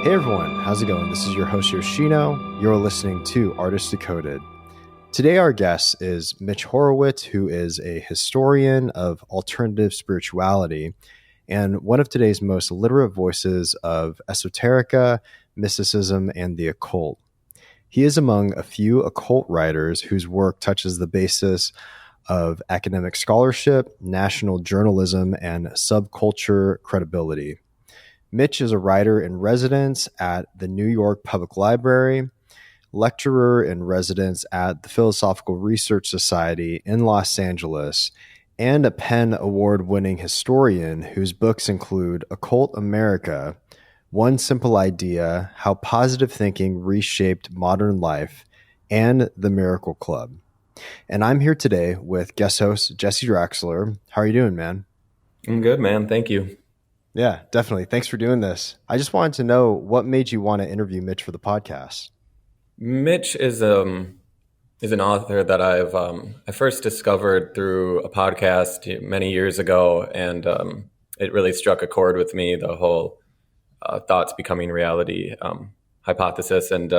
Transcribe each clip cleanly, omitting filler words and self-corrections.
Hey everyone, how's it going? This is your host Yoshino. You're listening to Artist Decoded. Today our guest is Mitch Horowitz, who is a historian of alternative spirituality and one of today's most literate voices of esoterica, mysticism, and the occult. He is among a few occult writers whose work touches the basis of academic scholarship, national journalism, and subculture credibility. Mitch is a writer in residence at the New York Public Library, lecturer in residence at the Philosophical Research Society in Los Angeles, and a PEN Award-winning historian whose books include Occult America, One Simple Idea, How Positive Thinking Reshaped Modern Life, and The Miracle Club. And I'm here today with guest host Jesse Draxler. How are you doing, man? I'm good, man. Thank you. Yeah, definitely. Thanks for doing this. I just wanted to know what made you want to interview Mitch for the podcast. Mitch is an author that I first discovered through a podcast many years ago, and it really struck a chord with me. The whole thoughts becoming reality hypothesis, and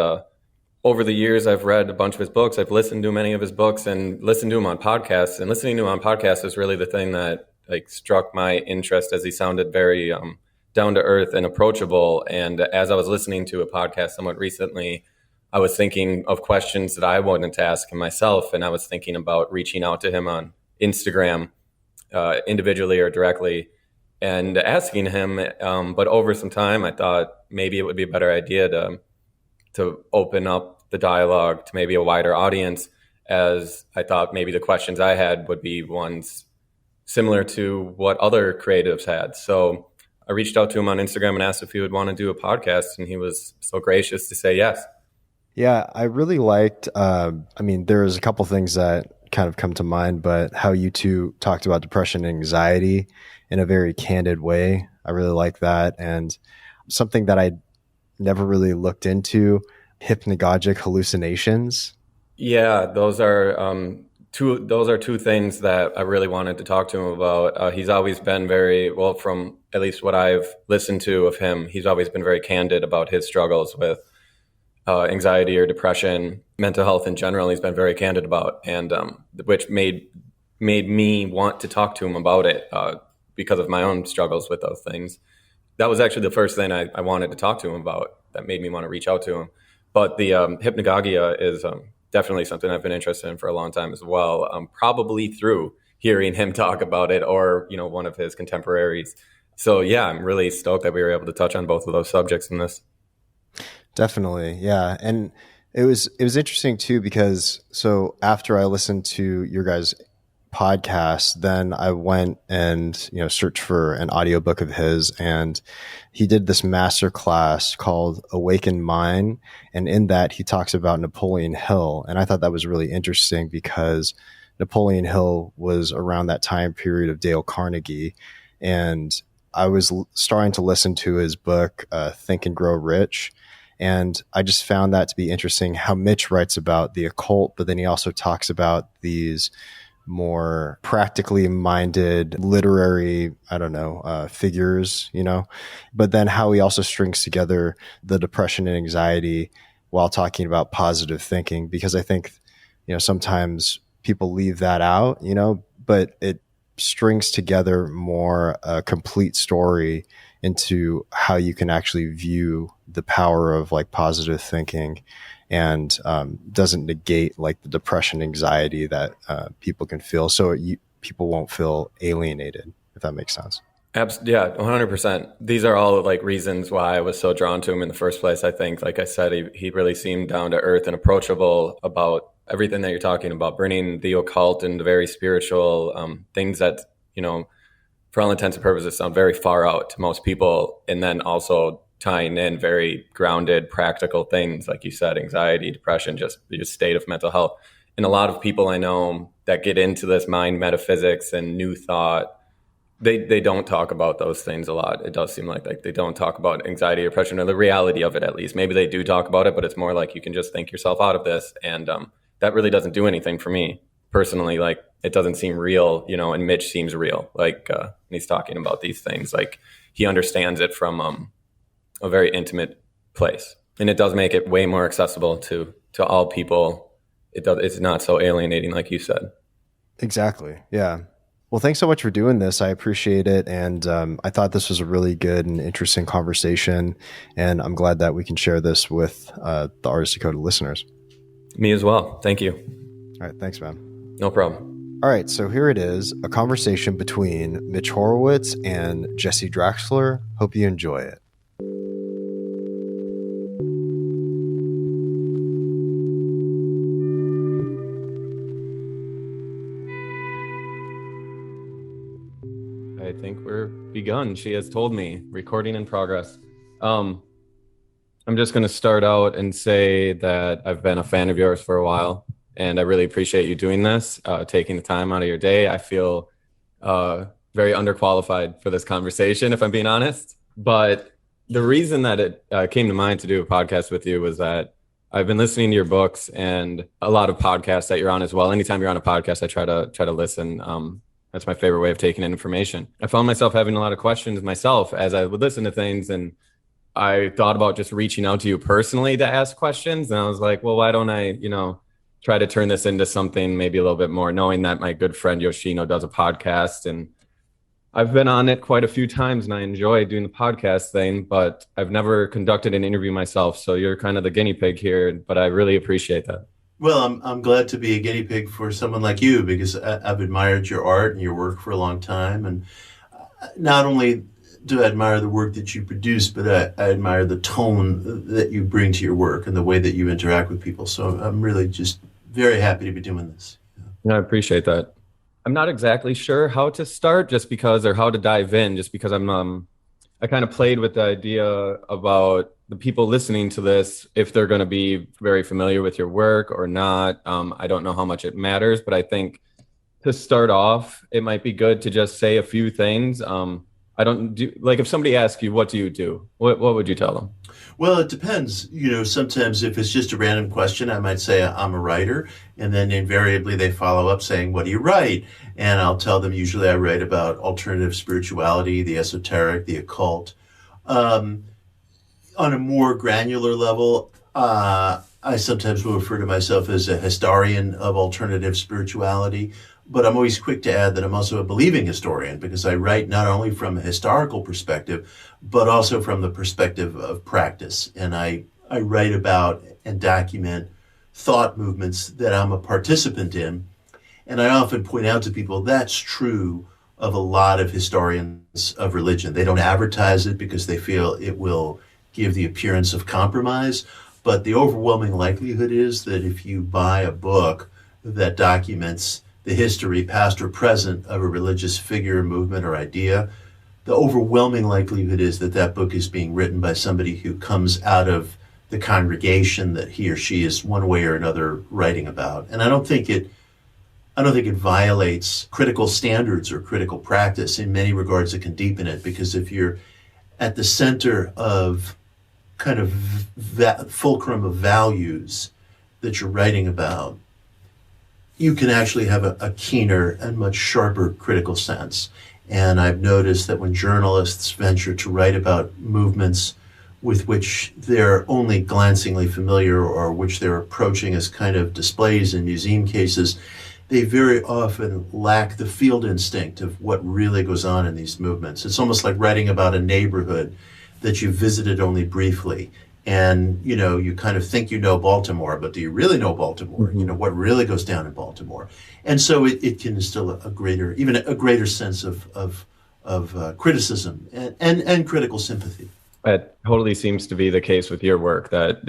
over the years, I've read a bunch of his books. I've listened to many of his books and listened to him on podcasts. And listening to him on podcasts is really the thing that struck my interest, as he sounded very down to earth and approachable. And as I was listening to a podcast somewhat recently, I was thinking of questions that I wanted to ask him myself. And I was thinking about reaching out to him on Instagram, individually or directly, and asking him. But over some time, I thought maybe it would be a better idea to open up the dialogue to maybe a wider audience, as I thought maybe the questions I had would be ones similar to what other creatives had. So I reached out to him on Instagram and asked if he would want to do a podcast, and he was so gracious to say yes. Yeah, I really liked, there's a couple things that kind of come to mind, but how you two talked about depression and anxiety in a very candid way. I really like that. And something that I never really looked into, hypnagogic hallucinations. Yeah, those are two things that I really wanted to talk to him about. He's always been very, well, from at least what I've listened to of him, he's always been very candid about his struggles with anxiety or depression, mental health in general. He's been very candid about, and which made me want to talk to him about it because of my own struggles with those things. That was actually the first thing I wanted to talk to him about that made me want to reach out to him. But the Hypnagogia is definitely something I've been interested in for a long time as well, probably through hearing him talk about it or, one of his contemporaries. So, yeah, I'm really stoked that we were able to touch on both of those subjects in this. Definitely, yeah. And it was interesting, too, because so after I listened to your guys' podcast, then I went and searched for an audiobook of his, and he did this master class called Awaken Mind, and in that he talks about Napoleon Hill, and I thought that was really interesting because Napoleon Hill was around that time period of Dale Carnegie, and I was starting to listen to his book Think and Grow Rich, and I just found that to be interesting how Mitch writes about the occult, but then he also talks about these more practically minded literary, figures, but then how he also strings together the depression and anxiety while talking about positive thinking, because I think, sometimes people leave that out, but it strings together more a complete story into how you can actually view the power of positive thinking, and doesn't negate the depression, anxiety that people can feel. So people won't feel alienated, if that makes sense. Yeah, 100%. These are all reasons why I was so drawn to him in the first place. I think, like I said, he really seemed down to earth and approachable about everything that you're talking about, bringing the occult and the very spiritual things that, for all intents and purposes, sound very far out to most people. And then also tying in very grounded, practical things, like you said, anxiety, depression, just your state of mental health. And a lot of people I know that get into this mind metaphysics and new thought, they don't talk about those things a lot. It does seem like they don't talk about anxiety or depression, or the reality of it, at least. Maybe they do talk about it, but it's more like you can just think yourself out of this. And that really doesn't do anything for me personally. It doesn't seem real, and Mitch seems real. When he's talking about these things, he understands it from a very intimate place. And it does make it way more accessible to all people. It's not so alienating, like you said. Exactly. Yeah. Well, thanks so much for doing this. I appreciate it. And I thought this was a really good and interesting conversation. And I'm glad that we can share this with the Artist Decoded listeners. Me as well. Thank you. All right. Thanks, man. No problem. All right. So here it is, a conversation between Mitch Horowitz and Jesse Draxler. Hope you enjoy it. I think we're begun. She has told me, recording in progress. I'm just going to start out and say that I've been a fan of yours for a while, and I really appreciate you doing this, taking the time out of your day. I feel very underqualified for this conversation, if I'm being honest. But the reason that it came to mind to do a podcast with you was that I've been listening to your books and a lot of podcasts that you're on as well. Anytime you're on a podcast, I try to listen. That's my favorite way of taking in information. I found myself having a lot of questions myself as I would listen to things, and I thought about just reaching out to you personally to ask questions. And I was like, well, why don't I, try to turn this into something maybe a little bit more, knowing that my good friend Yoshino does a podcast, and I've been on it quite a few times and I enjoy doing the podcast thing, but I've never conducted an interview myself. So you're kind of the guinea pig here, but I really appreciate that. Well, I'm glad to be a guinea pig for someone like you, because I've admired your art and your work for a long time. And not only do I admire the work that you produce, but I admire the tone that you bring to your work and the way that you interact with people. So I'm really just very happy to be doing this. Yeah, I appreciate that. I'm not exactly sure how to start or how to dive in, just because I kind of played with the idea about the people listening to this, if they're going to be very familiar with your work or not. I don't know how much it matters, but I think to start off, it might be good to just say a few things. I don't do, like, if somebody asks you, what do you do? What would you tell them? Well, it depends. Sometimes if it's just a random question, I might say I'm a writer, and then invariably they follow up saying, what do you write? And I'll tell them usually I write about alternative spirituality, the esoteric, the occult. On a more granular level, I sometimes will refer to myself as a historian of alternative spirituality, but I'm always quick to add that I'm also a believing historian, because I write not only from a historical perspective, but also from the perspective of practice. And I write about and document thought movements that I'm a participant in. And I often point out to people that's true of a lot of historians of religion. They don't advertise it because they feel it will give the appearance of compromise. But the overwhelming likelihood is that if you buy a book that documents the history, past or present, of a religious figure, movement, or idea, the overwhelming likelihood is that that book is being written by somebody who comes out of the congregation that he or she is one way or another writing about. And I don't think it violates critical standards or critical practice. In many regards, it can deepen it, because if you're at the center of kind of fulcrum of values that you're writing about, you can actually have a keener and much sharper critical sense. And I've noticed that when journalists venture to write about movements with which they're only glancingly familiar, or which they're approaching as kind of displays in museum cases, they very often lack the field instinct of what really goes on in these movements. It's almost like writing about a neighborhood that you visited only briefly. And, you kind of think you know Baltimore, but do you really know Baltimore? Mm-hmm. What really goes down in Baltimore? And so it can instill a greater sense of criticism and critical sympathy. It totally seems to be the case with your work, that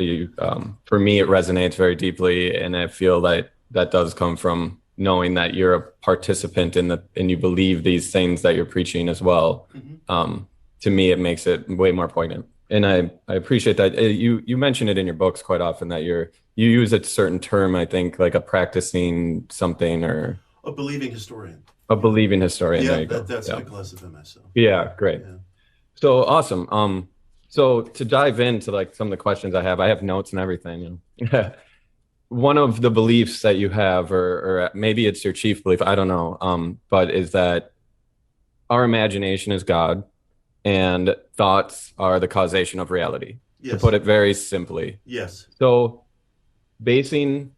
for me, it resonates very deeply. And I feel like that does come from knowing that you're a participant and you believe these things that you're preaching as well. Mm-hmm. To me, it makes it way more poignant. And I appreciate that. You mention it in your books quite often, that you use a certain term, I think, like a practicing something, or a believing historian. A believing historian. Yeah, that's my classify myself. Yeah, great. Yeah. So awesome. So to dive into like some of the questions I have notes and everything. One of the beliefs that you have, or maybe it's your chief belief, I don't know, but is that our imagination is God, and thoughts are the causation of reality. to put it very simply. Yes. So basing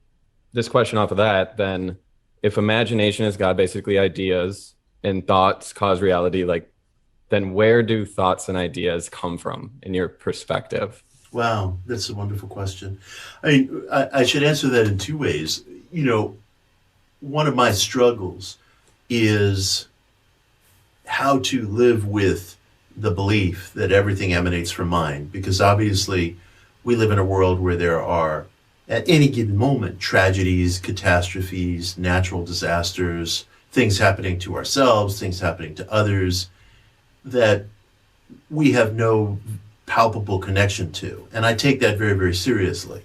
this question off of that, then if imagination is God, basically ideas and thoughts cause reality, like, then where do thoughts and ideas come from in your perspective? Wow, that's a wonderful question. I mean, I should answer that in two ways. You know, one of my struggles is how to live with the belief that everything emanates from mind, because obviously we live in a world where there are, at any given moment, tragedies, catastrophes, natural disasters, things happening to ourselves, things happening to others that we have no palpable connection to. And I take that very, very seriously.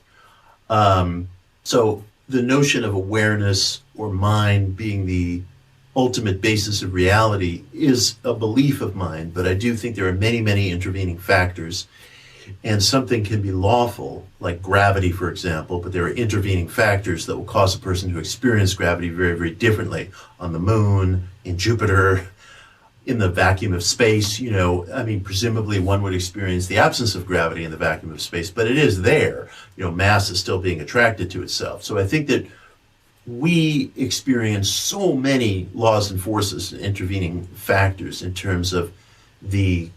So the notion of awareness or mind being the ultimate basis of reality is a belief of mine, but I do think there are many, many intervening factors. And something can be lawful, like gravity, for example, but there are intervening factors that will cause a person to experience gravity very, very differently on the moon, in Jupiter, in the vacuum of space. You know, I mean, presumably one would experience the absence of gravity in the vacuum of space, but it is there. You know, mass is still being attracted to itself. So I think that we experience so many laws and forces and intervening factors in terms of the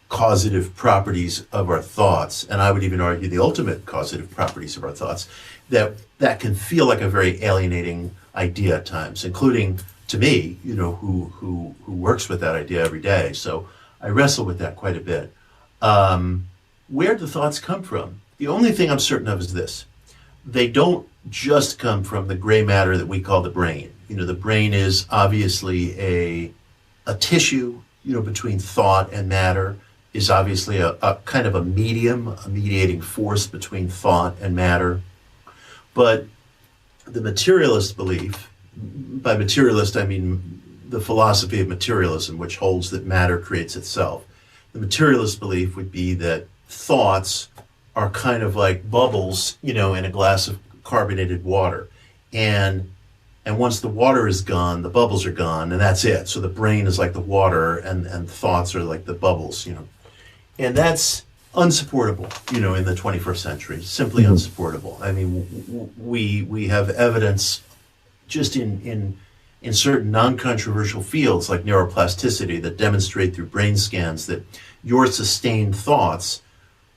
causative properties of our thoughts, and I would even argue the ultimate causative properties of our thoughts, that can feel like a very alienating idea at times, including to me, you know, who works with that idea every day. So I wrestle with that quite a bit. Where do thoughts come from? The only thing I'm certain of is this: they don't just come from the gray matter that we call the brain. You know, the brain is obviously a tissue, you know, between thought and matter, is obviously a kind of a medium, a mediating force between thought and matter. But the materialist belief, by materialist I mean the philosophy of materialism, which holds that matter creates itself. The materialist belief would be that thoughts are kind of like bubbles, you know, in a glass of carbonated water. And once the water is gone, the bubbles are gone, and that's it. So the brain is like the water, and thoughts are like the bubbles, you know. And that's unsupportable, you know, in the 21st century, simply unsupportable. I mean, we have evidence just in certain non-controversial fields like neuroplasticity that demonstrate through brain scans that your sustained thoughts,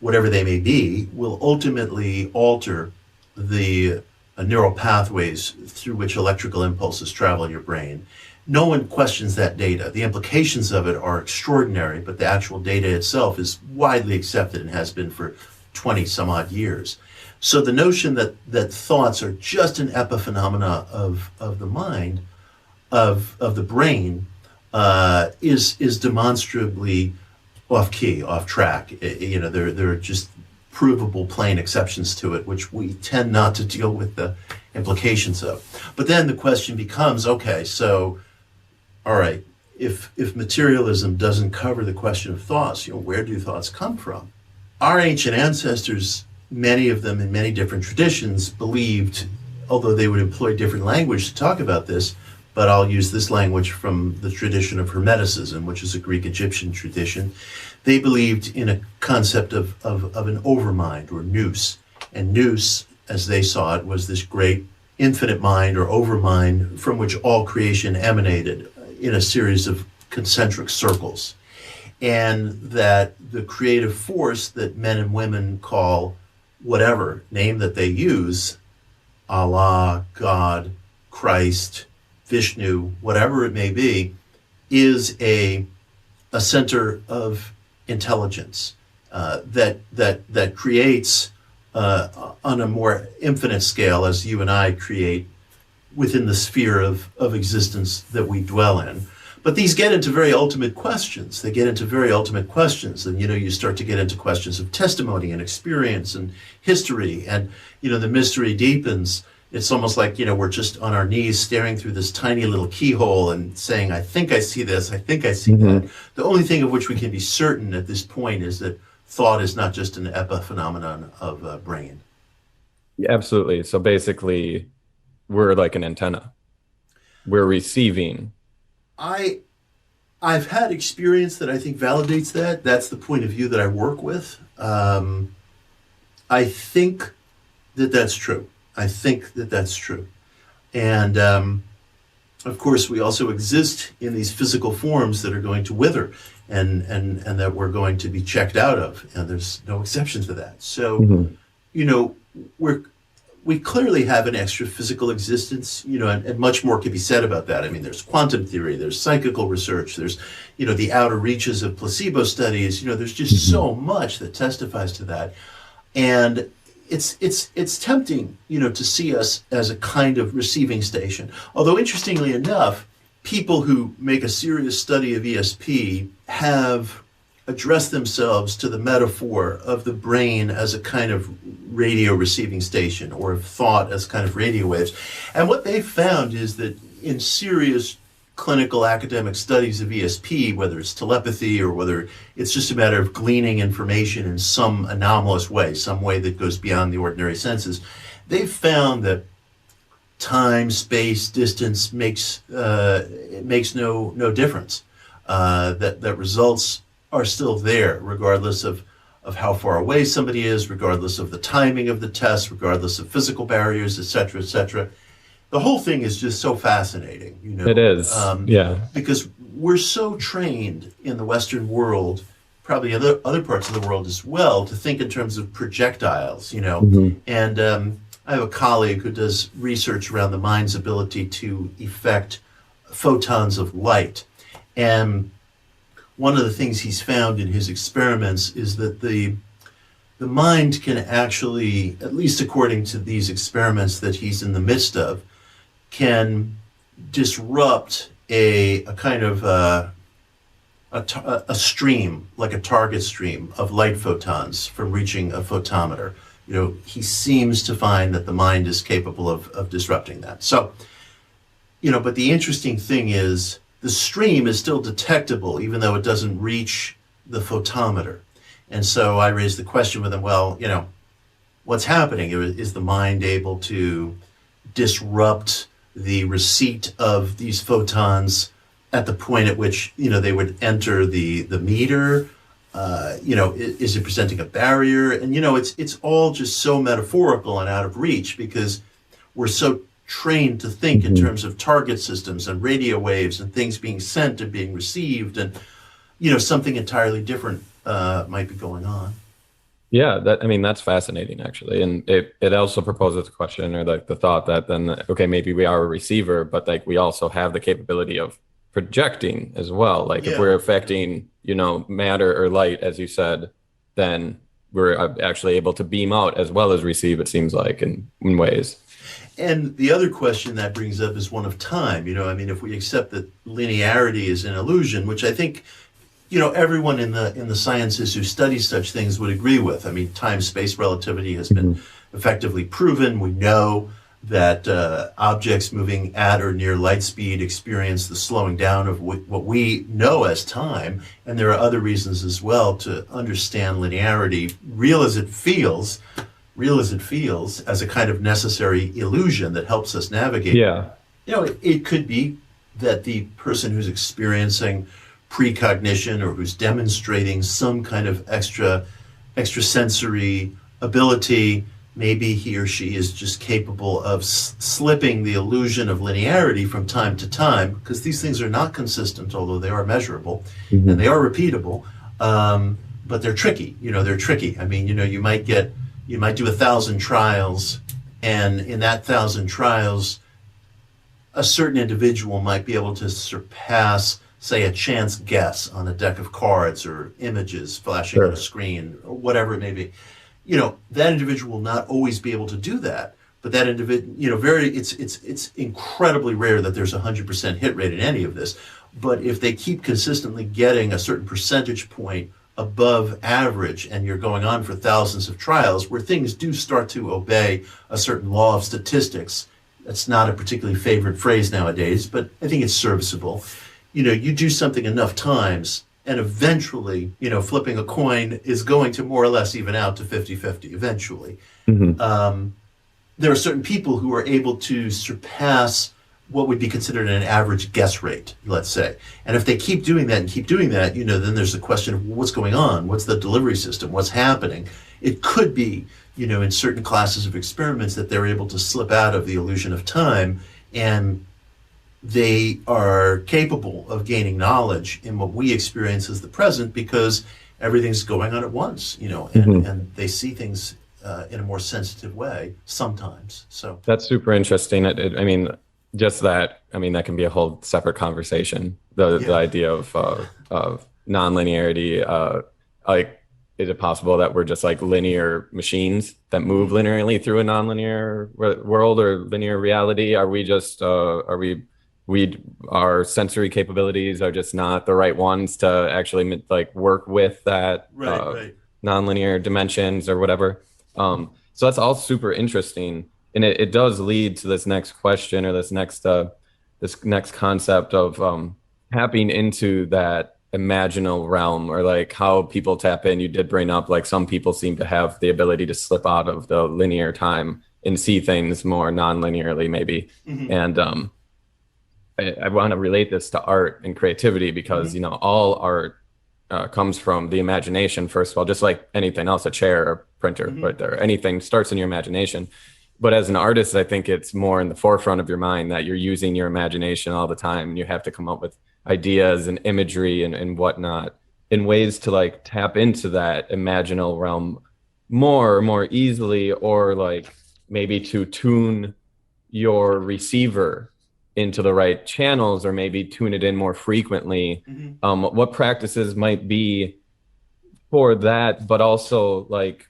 whatever they may be, will ultimately alter the neural pathways through which electrical impulses travel in your brain. No one questions that data. The implications of it are extraordinary, but the actual data itself is widely accepted and has been for 20 some odd years. So the notion that thoughts are just an epiphenomena of the mind, of the brain, is demonstrably off key, off track. You know, there are just provable plain exceptions to it, which we tend not to deal with the implications of. But then the question becomes, okay, so, all right, if materialism doesn't cover the question of thoughts, you know, where do thoughts come from? Our ancient ancestors, many of them in many different traditions, believed, although they would employ different language to talk about this, but I'll use this language from the tradition of Hermeticism, which is a Greek-Egyptian tradition. They believed in a concept of an overmind, or nous. And nous, as they saw it, was this great infinite mind or overmind from which all creation emanated in a series of concentric circles. And that the creative force that men and women call whatever name that they use, Allah, God, Christ, Vishnu, whatever it may be, is a center of intelligence that creates on a more infinite scale, as you and I create within the sphere of existence that we dwell in. But these get into very ultimate questions. They get into very ultimate questions. And, you know, you start to get into questions of testimony and experience and history. And, you know, the mystery deepens. It's almost like, you know, we're just on our knees staring through this tiny little keyhole and saying, I think I see this, I think I see that. The only thing of which we can be certain at this point is that thought is not just an epiphenomenon of brain. Yeah, absolutely. So basically, we're like an antenna. We're receiving. I've had experience that I think validates that. That's the point of view that I work with. I think that that's true. I think that that's true. And of course, we also exist in these physical forms that are going to wither and that we're going to be checked out of. And there's no exception to that. So, you know, we clearly have an extra physical existence, you know, and much more can be said about that. I mean, there's quantum theory, there's psychical research, there's, you know, the outer reaches of placebo studies. You know, there's just so much that testifies to that. And it's tempting, you know, to see us as a kind of receiving station. Although, interestingly enough, people who make a serious study of ESP have addressed themselves to the metaphor of the brain as a kind of radio receiving station, or of thought as kind of radio waves. And what they found is that in serious clinical academic studies of ESP, whether it's telepathy or whether it's just a matter of gleaning information in some anomalous way, some way that goes beyond the ordinary senses, they've found that time, space, distance makes no difference. That results are still there, regardless of how far away somebody is, regardless of the timing of the test, regardless of physical barriers, et cetera, et cetera. The whole thing is just so fascinating, you know. It is, yeah. Because we're so trained in the Western world, probably other parts of the world as well, to think in terms of projectiles, you know. And I have a colleague who does research around the mind's ability to effect photons of light. And one of the things he's found in his experiments is that the mind can actually, at least according to these experiments that he's in the midst of, can disrupt a kind of a stream, like a target stream of light photons from reaching a photometer. You know, he seems to find that the mind is capable of disrupting that. So, you know, but the interesting thing is the stream is still detectable, even though it doesn't reach the photometer. And so I raised the question with him, well, you know, what's happening? Is the mind able to disrupt the receipt of these photons at the point at which, you know, they would enter the meter? You know, is it presenting a barrier? And, you know, it's all just so metaphorical and out of reach because we're so trained to think in terms of target systems and radio waves and things being sent and being received, and, you know, something entirely different might be going on. Yeah, that's fascinating, actually. And it also proposes the question, or like the thought that then, okay, maybe we are a receiver, but like we also have the capability of projecting as well. Like if we're affecting, you know, matter or light, as you said, then we're actually able to beam out as well as receive, it seems like, in ways. And the other question that brings up is one of time. You know, I mean, if we accept that linearity is an illusion, which I think, you know, everyone in the sciences who study such things would agree with. I mean, time-space relativity has been effectively proven. We know that objects moving at or near light speed experience the slowing down of what we know as time. And there are other reasons as well to understand linearity, real as it feels, as a kind of necessary illusion that helps us navigate. Yeah. You know, it could be that the person who's experiencing precognition or who's demonstrating some kind of extrasensory ability, maybe he or she is just capable of slipping the illusion of linearity from time to time, because these things are not consistent, although they are measurable and they are repeatable, but they're tricky. You know, they're tricky. I mean, you know, you might do 1,000 trials, and in that 1,000 trials, a certain individual might be able to surpass, say, a chance guess on a deck of cards or images flashing on a screen or whatever it may be. You know, that individual will not always be able to do that, but that individual, you know, it's incredibly rare that there's 100% hit rate in any of this. But if they keep consistently getting a certain percentage point above average, and you're going on for thousands of trials where things do start to obey a certain law of statistics, that's not a particularly favorite phrase nowadays, but I think it's serviceable. You know, you do something enough times, and eventually, you know, flipping a coin is going to more or less even out to 50-50 eventually. There are certain people who are able to surpass what would be considered an average guess rate, let's say. And if they keep doing that, you know, then there's the question of what's going on? What's the delivery system? What's happening? It could be in certain classes of experiments that they're able to slip out of the illusion of time, and they are capable of gaining knowledge in what we experience as the present because everything's going on at once, and they see things in a more sensitive way sometimes. So that's super interesting. I mean, just that. I mean, that can be a whole separate conversation. The idea of nonlinearity. Like, is it possible that we're just like linear machines that move linearly through a nonlinear world or linear reality? Are we just our sensory capabilities are just not the right ones to actually like work with that nonlinear dimensions or whatever. So that's all super interesting, and it does lead to this next question or this next concept of tapping into that imaginal realm, or like how people tap in. You did bring up like some people seem to have the ability to slip out of the linear time and see things more non-linearly maybe. And I want to relate this to art and creativity because all art comes from the imagination, first of all, just like anything else, a chair or printer right there, anything starts in your imagination. But as an artist, I think it's more in the forefront of your mind that you're using your imagination all the time, and you have to come up with ideas and imagery and whatnot in ways to like tap into that imaginal realm more easily, or like maybe to tune your receiver into the right channels, or maybe tune it in more frequently. What practices might be for that, but also like,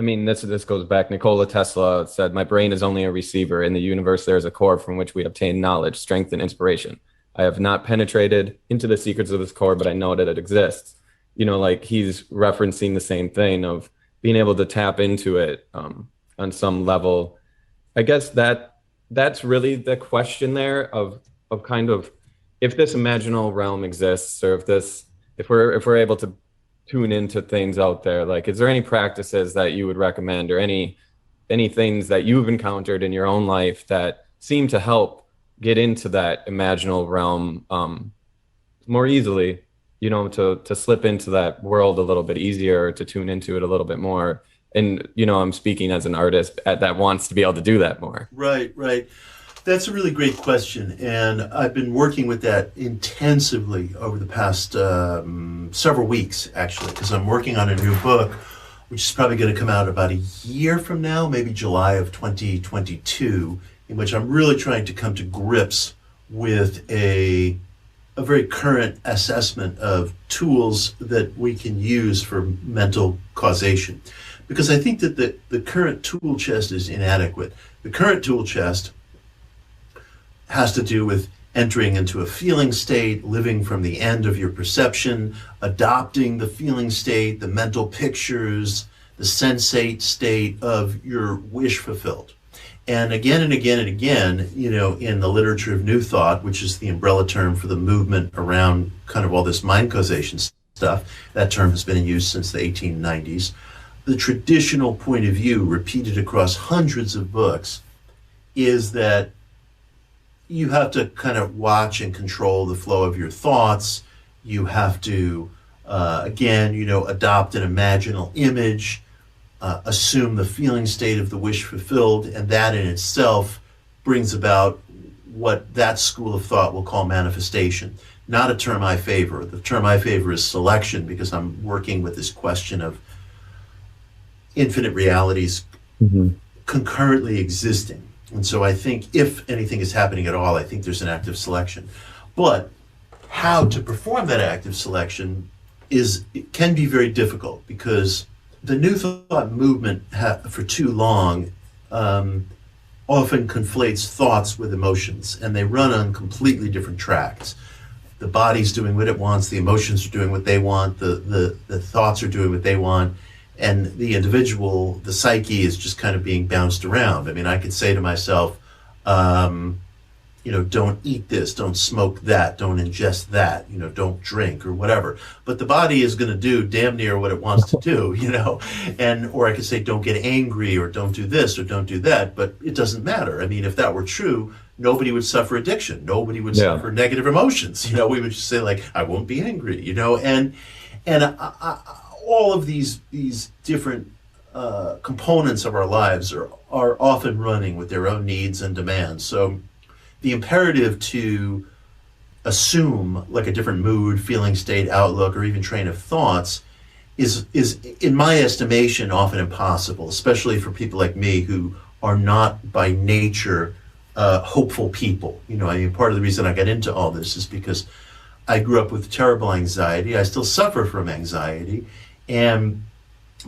I mean, this goes back. Nikola Tesla said, "My brain is only a receiver. In the universe, there is a core from which we obtain knowledge, strength, and inspiration. I have not penetrated into the secrets of this core, but I know that it exists." Like he's referencing the same thing of being able to tap into it on some level. I guess that's really the question there of kind of if this imaginal realm exists, or if we're able to tune into things out there, like, is there any practices that you would recommend, or any things that you've encountered in your own life that seem to help get into that imaginal realm more easily, to slip into that world a little bit easier, to tune into it a little bit more? And, I'm speaking as an artist that wants to be able to do that more. Right. That's a really great question. And I've been working with that intensively over the past several weeks, actually, because I'm working on a new book, which is probably going to come out about a year from now, maybe July of 2022, in which I'm really trying to come to grips with a very current assessment of tools that we can use for mental causation. Because I think that the current tool chest is inadequate. The current tool chest has to do with entering into a feeling state, living from the end of your perception, adopting the feeling state, the mental pictures, the sensate state of your wish fulfilled. And again and again and again, in the literature of New Thought, which is the umbrella term for the movement around kind of all this mind causation stuff, that term has been in use since the 1890s. The traditional point of view, repeated across hundreds of books, is that you have to kind of watch and control the flow of your thoughts. You have to, adopt an imaginal image, assume the feeling state of the wish fulfilled, and that in itself brings about what that school of thought will call manifestation. Not a term I favor. The term I favor is selection, because I'm working with this question of infinite realities concurrently existing. And so I think if anything is happening at all, I think there's an active selection. But how to perform that active selection can be very difficult, because the New Thought movement for too long often conflates thoughts with emotions, and they run on completely different tracks. The body's doing what it wants, the emotions are doing what they want, the thoughts are doing what they want, and the individual, the psyche, is just kind of being bounced around. I mean, I could say to myself, don't eat this, don't smoke that, don't ingest that, don't drink or whatever. But the body is going to do damn near what it wants to do, or I could say, don't get angry, or don't do this or don't do that. But it doesn't matter. I mean, if that were true, nobody would suffer addiction. Nobody would suffer negative emotions. We would just say, like, I won't be angry, and all of these different components of our lives are often running with their own needs and demands. So the imperative to assume like a different mood, feeling state, outlook, or even train of thoughts is in my estimation often impossible, especially for people like me who are not by nature hopeful people. You know, I mean, part of the reason I got into all this is because I grew up with terrible anxiety. I still suffer from anxiety, and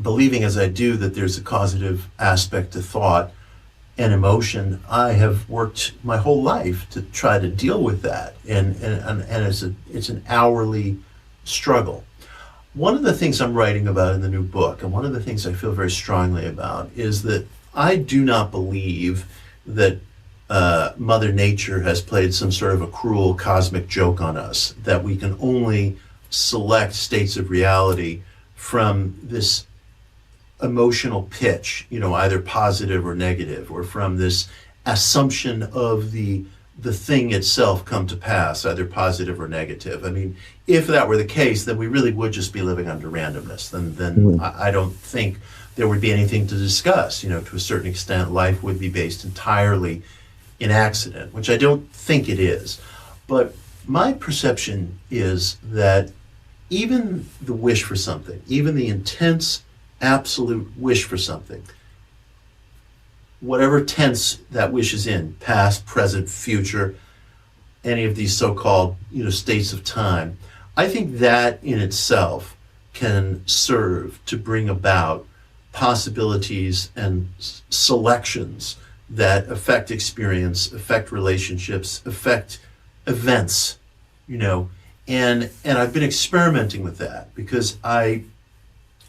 believing as I do that there's a causative aspect to thought and emotion, I have worked my whole life to try to deal with that, and it's an hourly struggle. One of the things I'm writing about in the new book, and one of the things I feel very strongly about, is that I do not believe that Mother Nature has played some sort of a cruel cosmic joke on us, that we can only select states of reality from this emotional pitch, you know, either positive or negative, or from this assumption of the thing itself come to pass, either positive or negative. I mean, if that were the case, then we really would just be living under randomness. Then I don't think there would be anything to discuss. You know, to a certain extent, life would be based entirely in accident, which I don't think it is. But my perception is that even the wish for something, even the intense, absolute wish for something, whatever tense that wish is in, past, present, future, any of these so-called, you know, states of time, I think that in itself can serve to bring about possibilities and selections that affect experience, affect relationships, affect events, you know, and I've been experimenting with that because I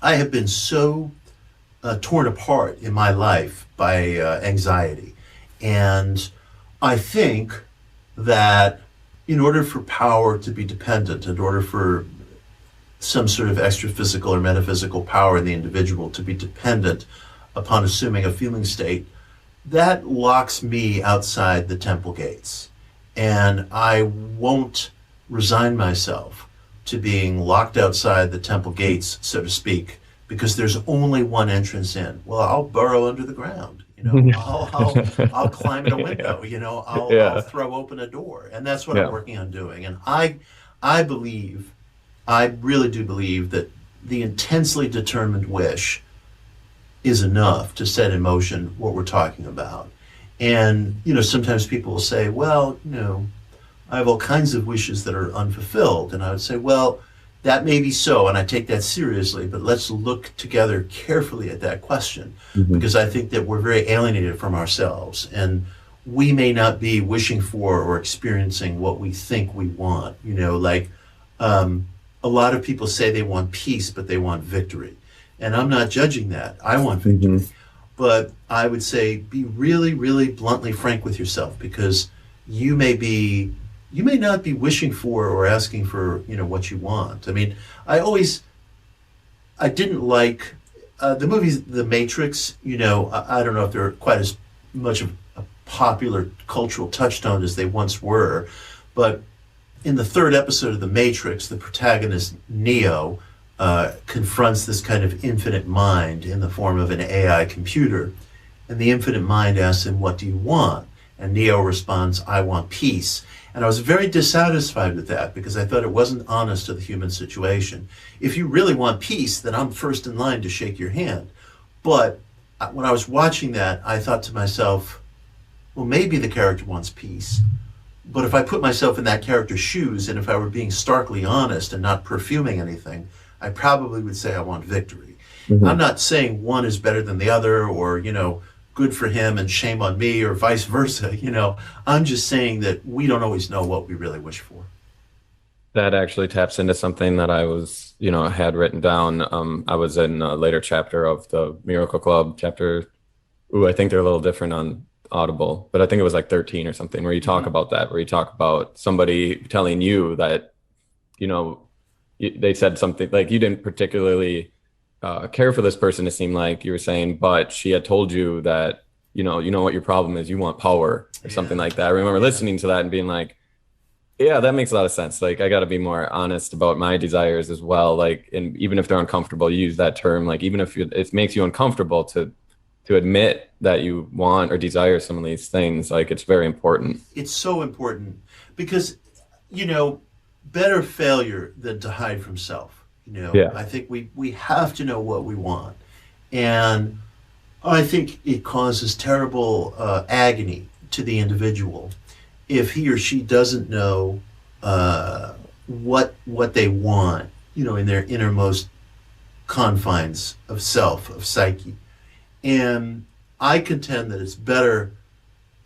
have been so torn apart in my life by anxiety. And I think that in order for power to be dependent, in order for some sort of extra physical or metaphysical power in the individual to be dependent upon assuming a feeling state, that locks me outside the temple gates. And I won't resign myself to being locked outside the temple gates, so to speak, because there's only one entrance in. Well, I'll burrow under the ground, you know, I'll climb in a window, you know, I'll throw open a door. And that's what I'm working on doing. And I believe, I really do believe that the intensely determined wish is enough to set in motion what we're talking about. And, you know, sometimes people will say, well, you know, I have all kinds of wishes that are unfulfilled. And I would say, well, that may be so, and I take that seriously, but let's look together carefully at that question, because I think that we're very alienated from ourselves, and we may not be wishing for or experiencing what we think we want. You know, like a lot of people say they want peace, but they want victory. And I'm not judging that. I want victory. But I would say be really, really bluntly frank with yourself, because you may not be wishing for or asking for, you know, what you want. I mean, I didn't like the movies, The Matrix, you know, I don't know if they're quite as much of a popular cultural touchstone as they once were, but in the third episode of The Matrix, the protagonist, Neo, confronts this kind of infinite mind in the form of an AI computer. And the infinite mind asks him, what do you want? And Neo responds, I want peace. And I was very dissatisfied with that because I thought it wasn't honest to the human situation. If you really want peace, then I'm first in line to shake your hand. But when I was watching that, I thought to myself, well, maybe the character wants peace. But if I put myself in that character's shoes, and if I were being starkly honest and not perfuming anything, I probably would say I want victory. I'm not saying one is better than the other, or, you know, good for him and shame on me, or vice versa. You know, I'm just saying that we don't always know what we really wish for. That actually taps into something that I was, you know, had written down. I was in a later chapter of the Miracle Club chapter. I think they're a little different on Audible, but I think it was like 13 or something, where you talk about that, where you talk about somebody telling you that, you know, they said something like you didn't particularly care for this person, it seemed like you were saying, but she had told you that, you know what your problem is, you want power or something like that. I remember listening to that and being like, Yeah, that makes a lot of sense. Like, I got to be more honest about my desires as well. Like, and even if they're uncomfortable, you use that term. Like, even if it makes you uncomfortable to admit that you want or desire some of these things, like, it's very important. It's so important because, better failure than to hide from self. Yeah. I think we have to know what we want. And I think it causes terrible agony to the individual if he or she doesn't know what they want, in their innermost confines of self, of psyche. And I contend that it's better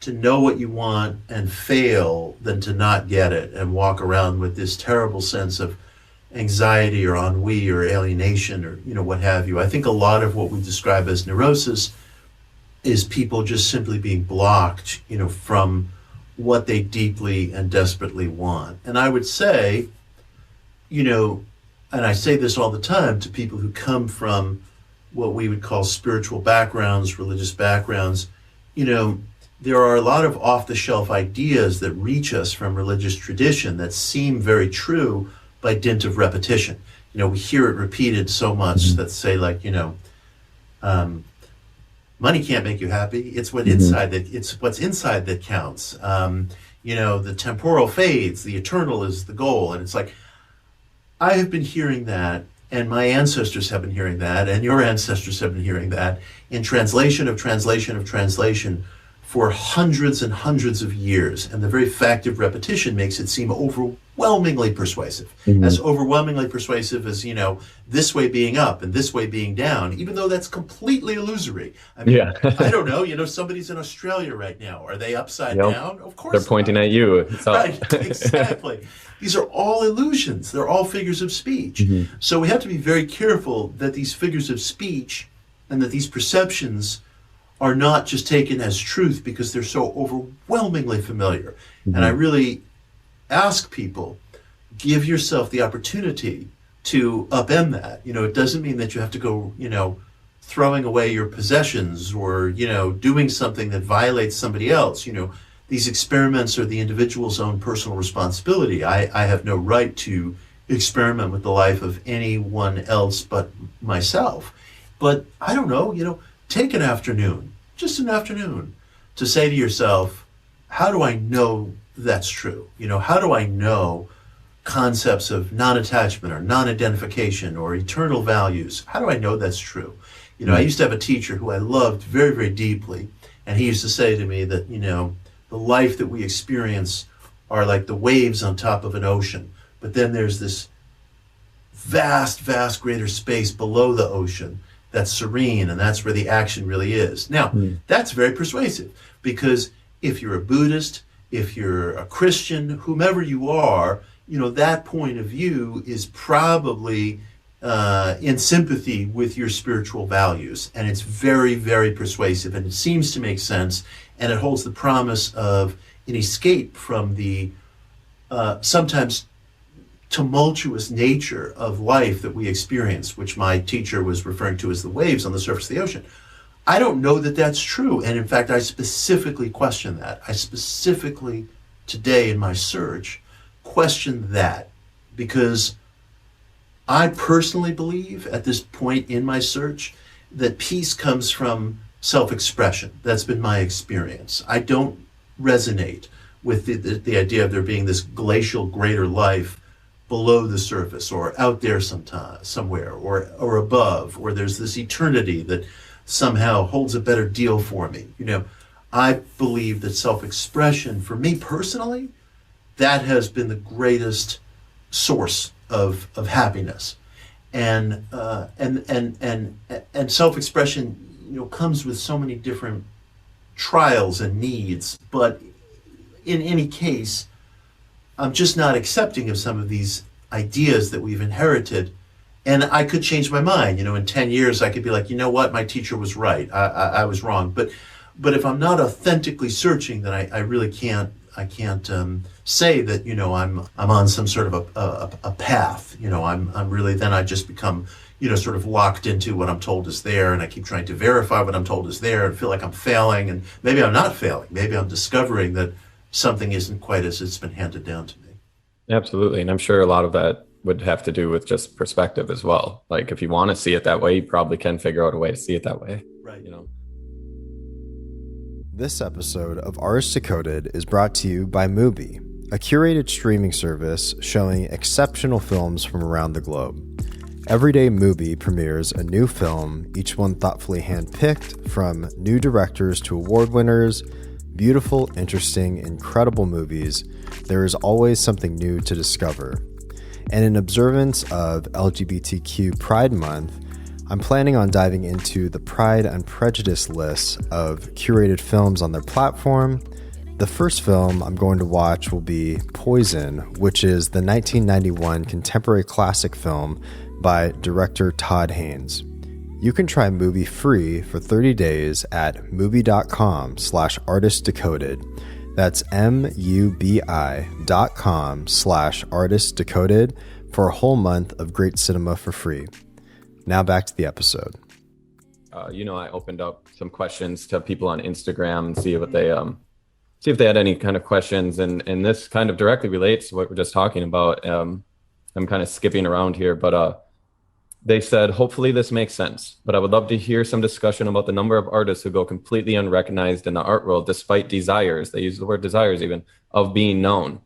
to know what you want and fail than to not get it and walk around with this terrible sense of anxiety or ennui or alienation or what have you. I think a lot of what we describe as neurosis is people just simply being blocked, from what they deeply and desperately want. And I would say, and I say this all the time to people who come from what we would call spiritual backgrounds, religious backgrounds, there are a lot of off-the-shelf ideas that reach us from religious tradition that seem very true by dint of repetition. We hear it repeated so much that say, like, money can't make you happy. It's what's inside that counts. The temporal fades, the eternal is the goal. And it's like, I have been hearing that, and my ancestors have been hearing that, and your ancestors have been hearing that in translation of translation of translation for hundreds and hundreds of years. And the very fact of repetition makes it seem overwhelmingly persuasive. As overwhelmingly persuasive as, this way being up and this way being down, even though that's completely illusory. I mean, yeah. I don't know, somebody's in Australia right now. Are they upside down? Of course they're pointing at you. Right, exactly. These are all illusions. They're all figures of speech. So we have to be very careful that these figures of speech and that these perceptions are not just taken as truth because they're so overwhelmingly familiar. And I really ask people, give yourself the opportunity to upend that. It doesn't mean that you have to go, throwing away your possessions or, doing something that violates somebody else. These experiments are the individual's own personal responsibility. I have no right to experiment with the life of anyone else but myself. But I don't know, take an afternoon, just an afternoon, to say to yourself, how do I know that's true? How do I know concepts of non-attachment or non-identification or eternal values? How do I know that's true? I used to have a teacher who I loved very, very deeply, and he used to say to me that, the life that we experience are like the waves on top of an ocean, but then there's this vast, vast greater space below the ocean that's serene, and that's where the action really is. Now, that's very persuasive, because if you're a Buddhist, if you're a Christian, whomever you are, that point of view is probably in sympathy with your spiritual values. And it's very, very persuasive, and it seems to make sense, and it holds the promise of an escape from the sometimes tumultuous nature of life that we experience, which my teacher was referring to as the waves on the surface of the ocean. I don't know that that's true. And in fact, I specifically question that. I specifically, today in my search, question that, because I personally believe at this point in my search that peace comes from self-expression. That's been my experience. I don't resonate with the idea of there being this glacial greater life below the surface or out there somewhere or above, or there's this eternity that somehow holds a better deal for me. I believe that self-expression, for me personally, that has been the greatest source of happiness. And self-expression, comes with so many different trials and needs, but in any case, I'm just not accepting of some of these ideas that we've inherited. And I could change my mind. In 10 years, I could be like, what, my teacher was right. I was wrong. But if I'm not authentically searching, then I really can't say that, I'm on some sort of a path. I'm really, then I just become, sort of locked into what I'm told is there. And I keep trying to verify what I'm told is there and feel like I'm failing. And maybe I'm not failing. Maybe I'm discovering that something isn't quite as it's been handed down to me. Absolutely. And I'm sure a lot of that would have to do with just perspective as well. Like if you want to see it that way, you probably can figure out a way to see it that way. Right. You know. This episode of Artists Decoded is brought to you by Mubi, a curated streaming service showing exceptional films from around the globe. Every day, Mubi premieres a new film, each one thoughtfully handpicked from new directors to award winners. Beautiful, interesting, incredible movies. There is always something new to discover. And in observance of LGBTQ Pride Month, I'm planning on diving into the Pride and Prejudice lists of curated films on their platform. The first film I'm going to watch will be Poison, which is the 1991 contemporary classic film by director Todd Haynes. You can try Mubi free for 30 days at mubi.com/artistdecoded. That's mubi.com/artistdecoded for a whole month of great cinema for free. Now back to the episode. I opened up some questions to people on Instagram and see if they had any kind of questions, and this kind of directly relates to what we're just talking about. I'm kind of skipping around here, but they said, hopefully this makes sense, but I would love to hear some discussion about the number of artists who go completely unrecognized in the art world despite desires, they use the word desires even, of being known.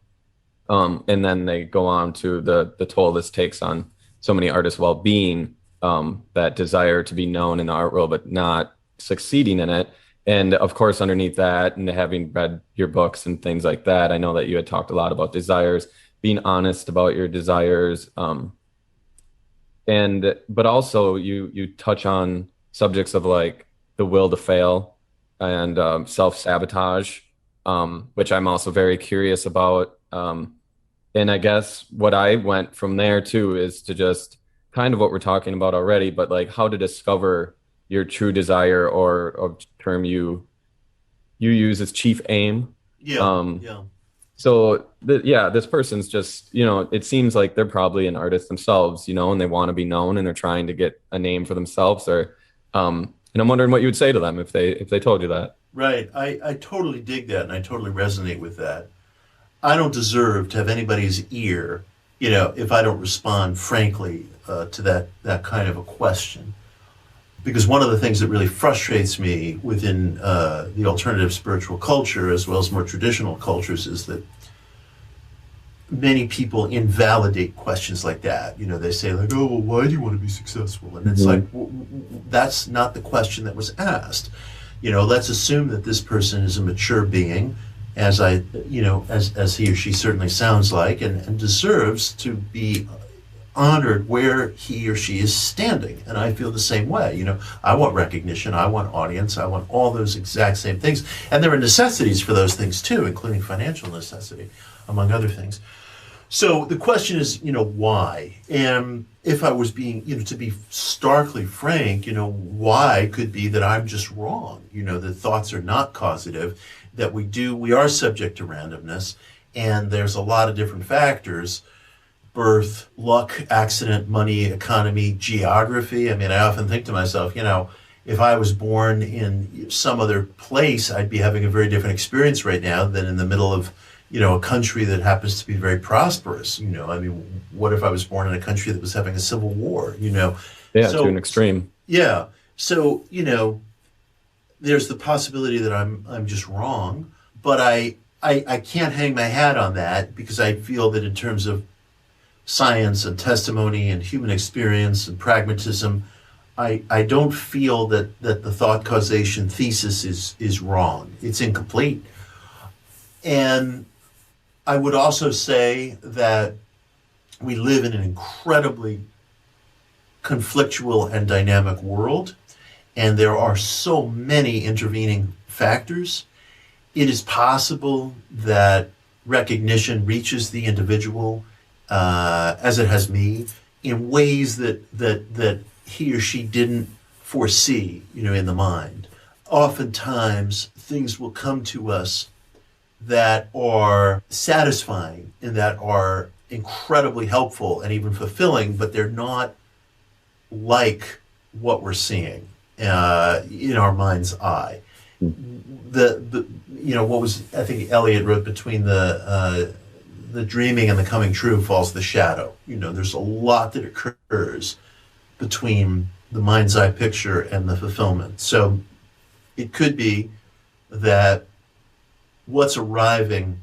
And then they go on to the toll this takes on so many artists' well-being, that desire to be known in the art world, but not succeeding in it. And of course, underneath that, and having read your books and things like that, I know that you had talked a lot about desires, being honest about your desires, but also you touch on subjects of like the will to fail and self-sabotage, which I'm also very curious about. And I guess what I went from there too is to just kind of what we're talking about already, but like how to discover your true desire, or a term you use as chief aim. So this person's just, it seems like they're probably an artist themselves, and they want to be known and they're trying to get a name for themselves, and I'm wondering what you would say to them if they told you that. Right. I totally dig that, and I totally resonate with that. I don't deserve to have anybody's ear, if I don't respond frankly to that kind of a question. Because one of the things that really frustrates me within the alternative spiritual culture, as well as more traditional cultures, is that many people invalidate questions like that. They say like, oh, well, why do you want to be successful? And it's like, that's not the question that was asked. Let's assume that this person is a mature being, as he or she certainly sounds like, and deserves to be honored where he or she is standing. And I feel the same way. I want recognition, I want audience, I want all those exact same things. And there are necessities for those things too, including financial necessity, among other things. So the question is, why? And if I was being, to be starkly frank, why could be that I'm just wrong. The thoughts are not causative, that we are subject to randomness, and there's a lot of different factors: birth, luck, accident, money, economy, geography. I mean, I often think to myself, if I was born in some other place, I'd be having a very different experience right now than in the middle of, a country that happens to be very prosperous. What if I was born in a country that was having a civil war, Yeah, so, to an extreme. Yeah. So, there's the possibility that I'm just wrong, but I can't hang my hat on that, because I feel that in terms of science and testimony and human experience and pragmatism, I don't feel that the thought causation thesis is wrong. It's incomplete. And I would also say that we live in an incredibly conflictual and dynamic world, and there are so many intervening factors. It is possible that recognition reaches the individual, as it has me, in ways that he or she didn't foresee, in the mind. Oftentimes, things will come to us that are satisfying and that are incredibly helpful and even fulfilling, but they're not like what we're seeing in our mind's eye. What was, I think Eliot wrote, between the the dreaming and the coming true falls the shadow. There's a lot that occurs between the mind's eye picture and the fulfillment. So it could be that what's arriving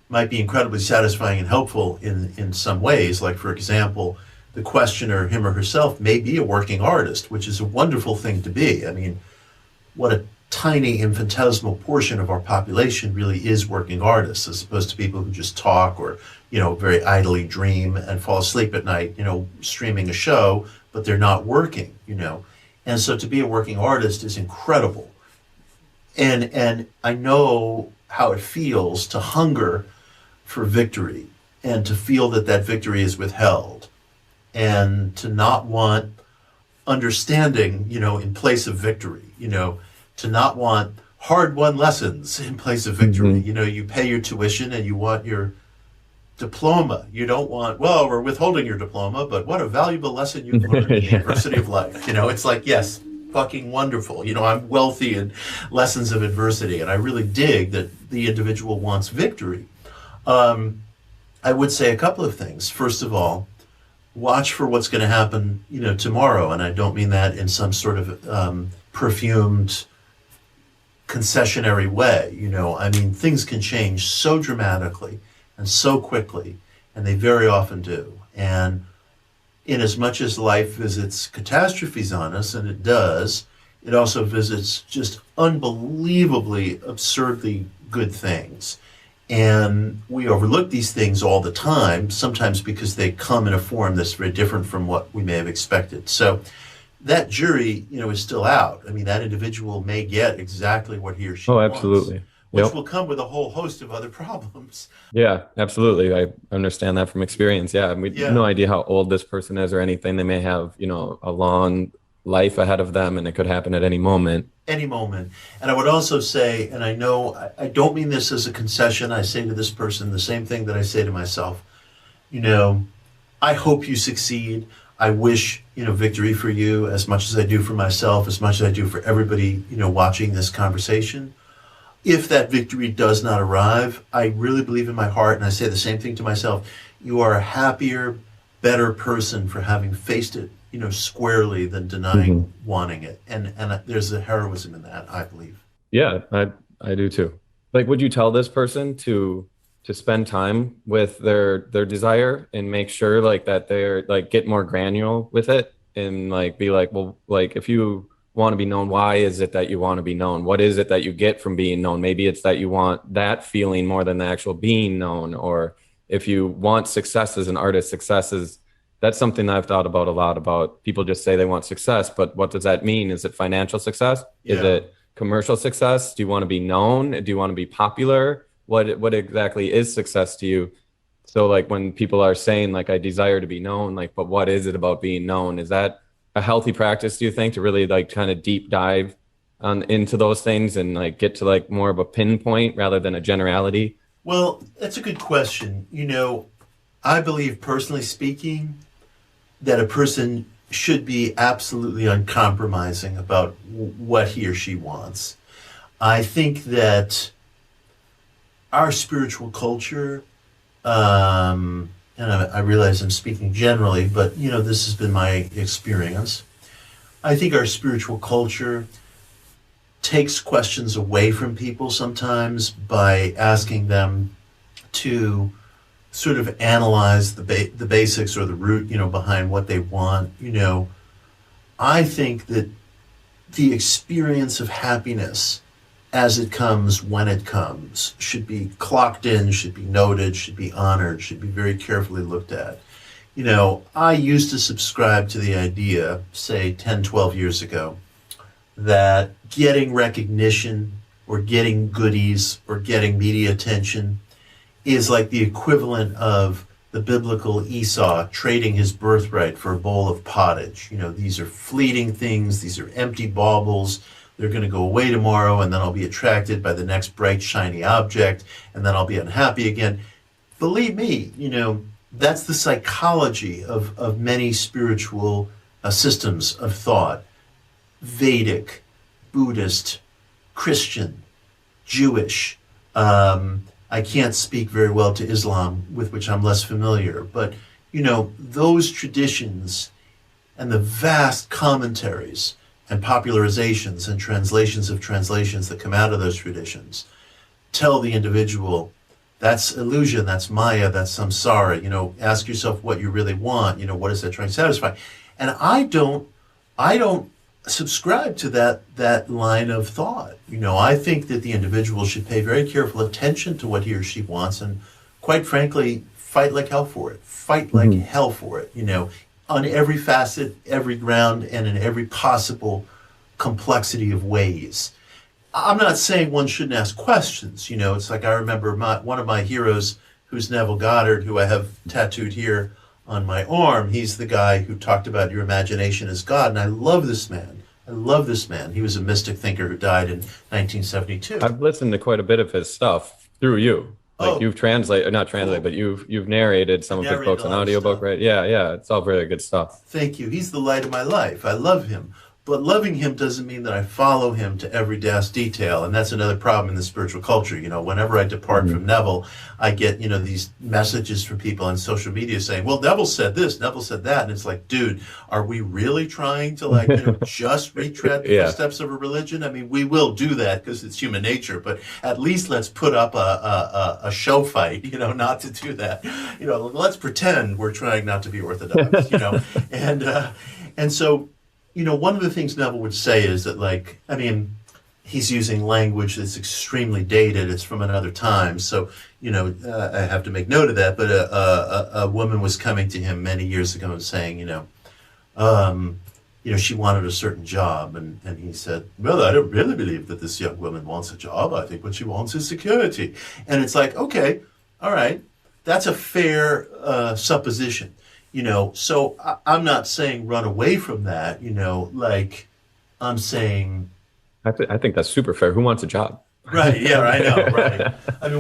might be incredibly satisfying and helpful in some ways. Like, for example, the questioner, him or herself, may be a working artist, which is a wonderful thing to be. I mean, what a tiny infinitesimal portion of our population really is working artists, as opposed to people who just talk or, very idly dream and fall asleep at night, streaming a show, but they're not working, And so to be a working artist is incredible. And I know how it feels to hunger for victory and to feel that victory is withheld and to not want understanding, in place of victory, to not want hard-won lessons in place of victory. Mm-hmm. You pay your tuition and you want your diploma. You don't want, well, we're withholding your diploma, but what a valuable lesson you've learned in the adversity of life. It's like, yes, fucking wonderful. I'm wealthy in lessons of adversity, and I really dig that the individual wants victory. I would say a couple of things. First of all, watch for what's going to happen, tomorrow. And I don't mean that in some sort of perfumed concessionary way. I mean, things can change so dramatically and so quickly, and they very often do. And in as much as life visits catastrophes on us, and it does, it also visits just unbelievably, absurdly good things. And we overlook these things all the time, sometimes because they come in a form that's very different from what we may have expected. So that jury, is still out. I mean, that individual may get exactly what he or she wants. Absolutely. Which will come with a whole host of other problems. Yeah, absolutely. I understand that from experience. Yeah. We have no idea how old this person is or anything. They may have, a long life ahead of them, and it could happen at any moment. Any moment. And I would also say, and I know I don't mean this as a concession, I say to this person the same thing that I say to myself. I hope you succeed. I wish, victory for you as much as I do for myself, as much as I do for everybody, watching this conversation. If that victory does not arrive, I really believe in my heart, and I say the same thing to myself, you are a happier, better person for having faced it, squarely than denying wanting it. And there's a heroism in that, I believe. Yeah, I do too. Like, would you tell this person to spend time with their desire and make sure that they're get more granular with it and be well, if you want to be known, why is it that you want to be known? What is it that you get from being known? Maybe it's that you want that feeling more than the actual being known. Or if you want success as an artist, that's something I've thought about a lot. About people just say they want success, but what does that mean? Is it financial success? Yeah. Is it commercial success? Do you want to be known? Do you want to be popular? What exactly is success to you? So when people are saying I desire to be known, but what is it about being known? Is that a healthy practice, do you think, to really kind of deep dive into those things and get to more of a pinpoint rather than a generality? Well, that's a good question. I believe, personally speaking, that a person should be absolutely uncompromising about what he or she wants. I think that our spiritual culture, and I realize I'm speaking generally, but this has been my experience. I think our spiritual culture takes questions away from people sometimes by asking them to sort of analyze the basics or the root, behind what they want. I think that the experience of happiness as it comes, when it comes, should be clocked in, should be noted, should be honored, should be very carefully looked at. I used to subscribe to the idea, say 10, 12 years ago, that getting recognition or getting goodies or getting media attention is like the equivalent of the biblical Esau trading his birthright for a bowl of pottage. These are fleeting things, these are empty baubles. They're going to go away tomorrow, and then I'll be attracted by the next bright, shiny object, and then I'll be unhappy again. Believe me, that's the psychology of many spiritual systems of thought. Vedic, Buddhist, Christian, Jewish, I can't speak very well to Islam, with which I'm less familiar, but, those traditions and the vast commentaries and popularizations and translations of translations that come out of those traditions tell the individual, that's illusion, that's Maya, that's samsara. Ask yourself what you really want. What is that trying to satisfy? And I don't subscribe to that line of thought. I think that the individual should pay very careful attention to what he or she wants, and quite frankly, fight like hell for it. Fight like hell for it. On every facet, every ground, and in every possible complexity of ways. I'm not saying one shouldn't ask questions. It's like I remember one of my heroes, who's Neville Goddard, who I have tattooed here on my arm. He's the guy who talked about your imagination as God, and I love this man. He was a mystic thinker who died in 1972. I've listened to quite a bit of his stuff through you. You've but you've narrated some of his books on audiobook, right? Yeah. It's all very good stuff. Thank you. He's the light of my life. I love him. But loving him doesn't mean that I follow him to every detail. And that's another problem in the spiritual culture. Whenever I depart from Neville, I get, these messages from people on social media saying, well, Neville said this, Neville said that. And it's like, dude, are we really trying to just retread the footsteps of a religion? I mean, we will do that because it's human nature, but at least let's put up a show fight, not to do that. Let's pretend we're trying not to be orthodox, and so, one of the things Neville would say is that, he's using language that's extremely dated. It's from another time. So, I have to make note of that. But a woman was coming to him many years ago and saying, she wanted a certain job. And he said, well, I don't really believe that this young woman wants a job. I think what she wants is security. And it's like, okay, all right, that's a fair supposition. So I'm not saying run away from that, I'm saying... I think that's super fair. Who wants a job? Right, yeah, I know, right.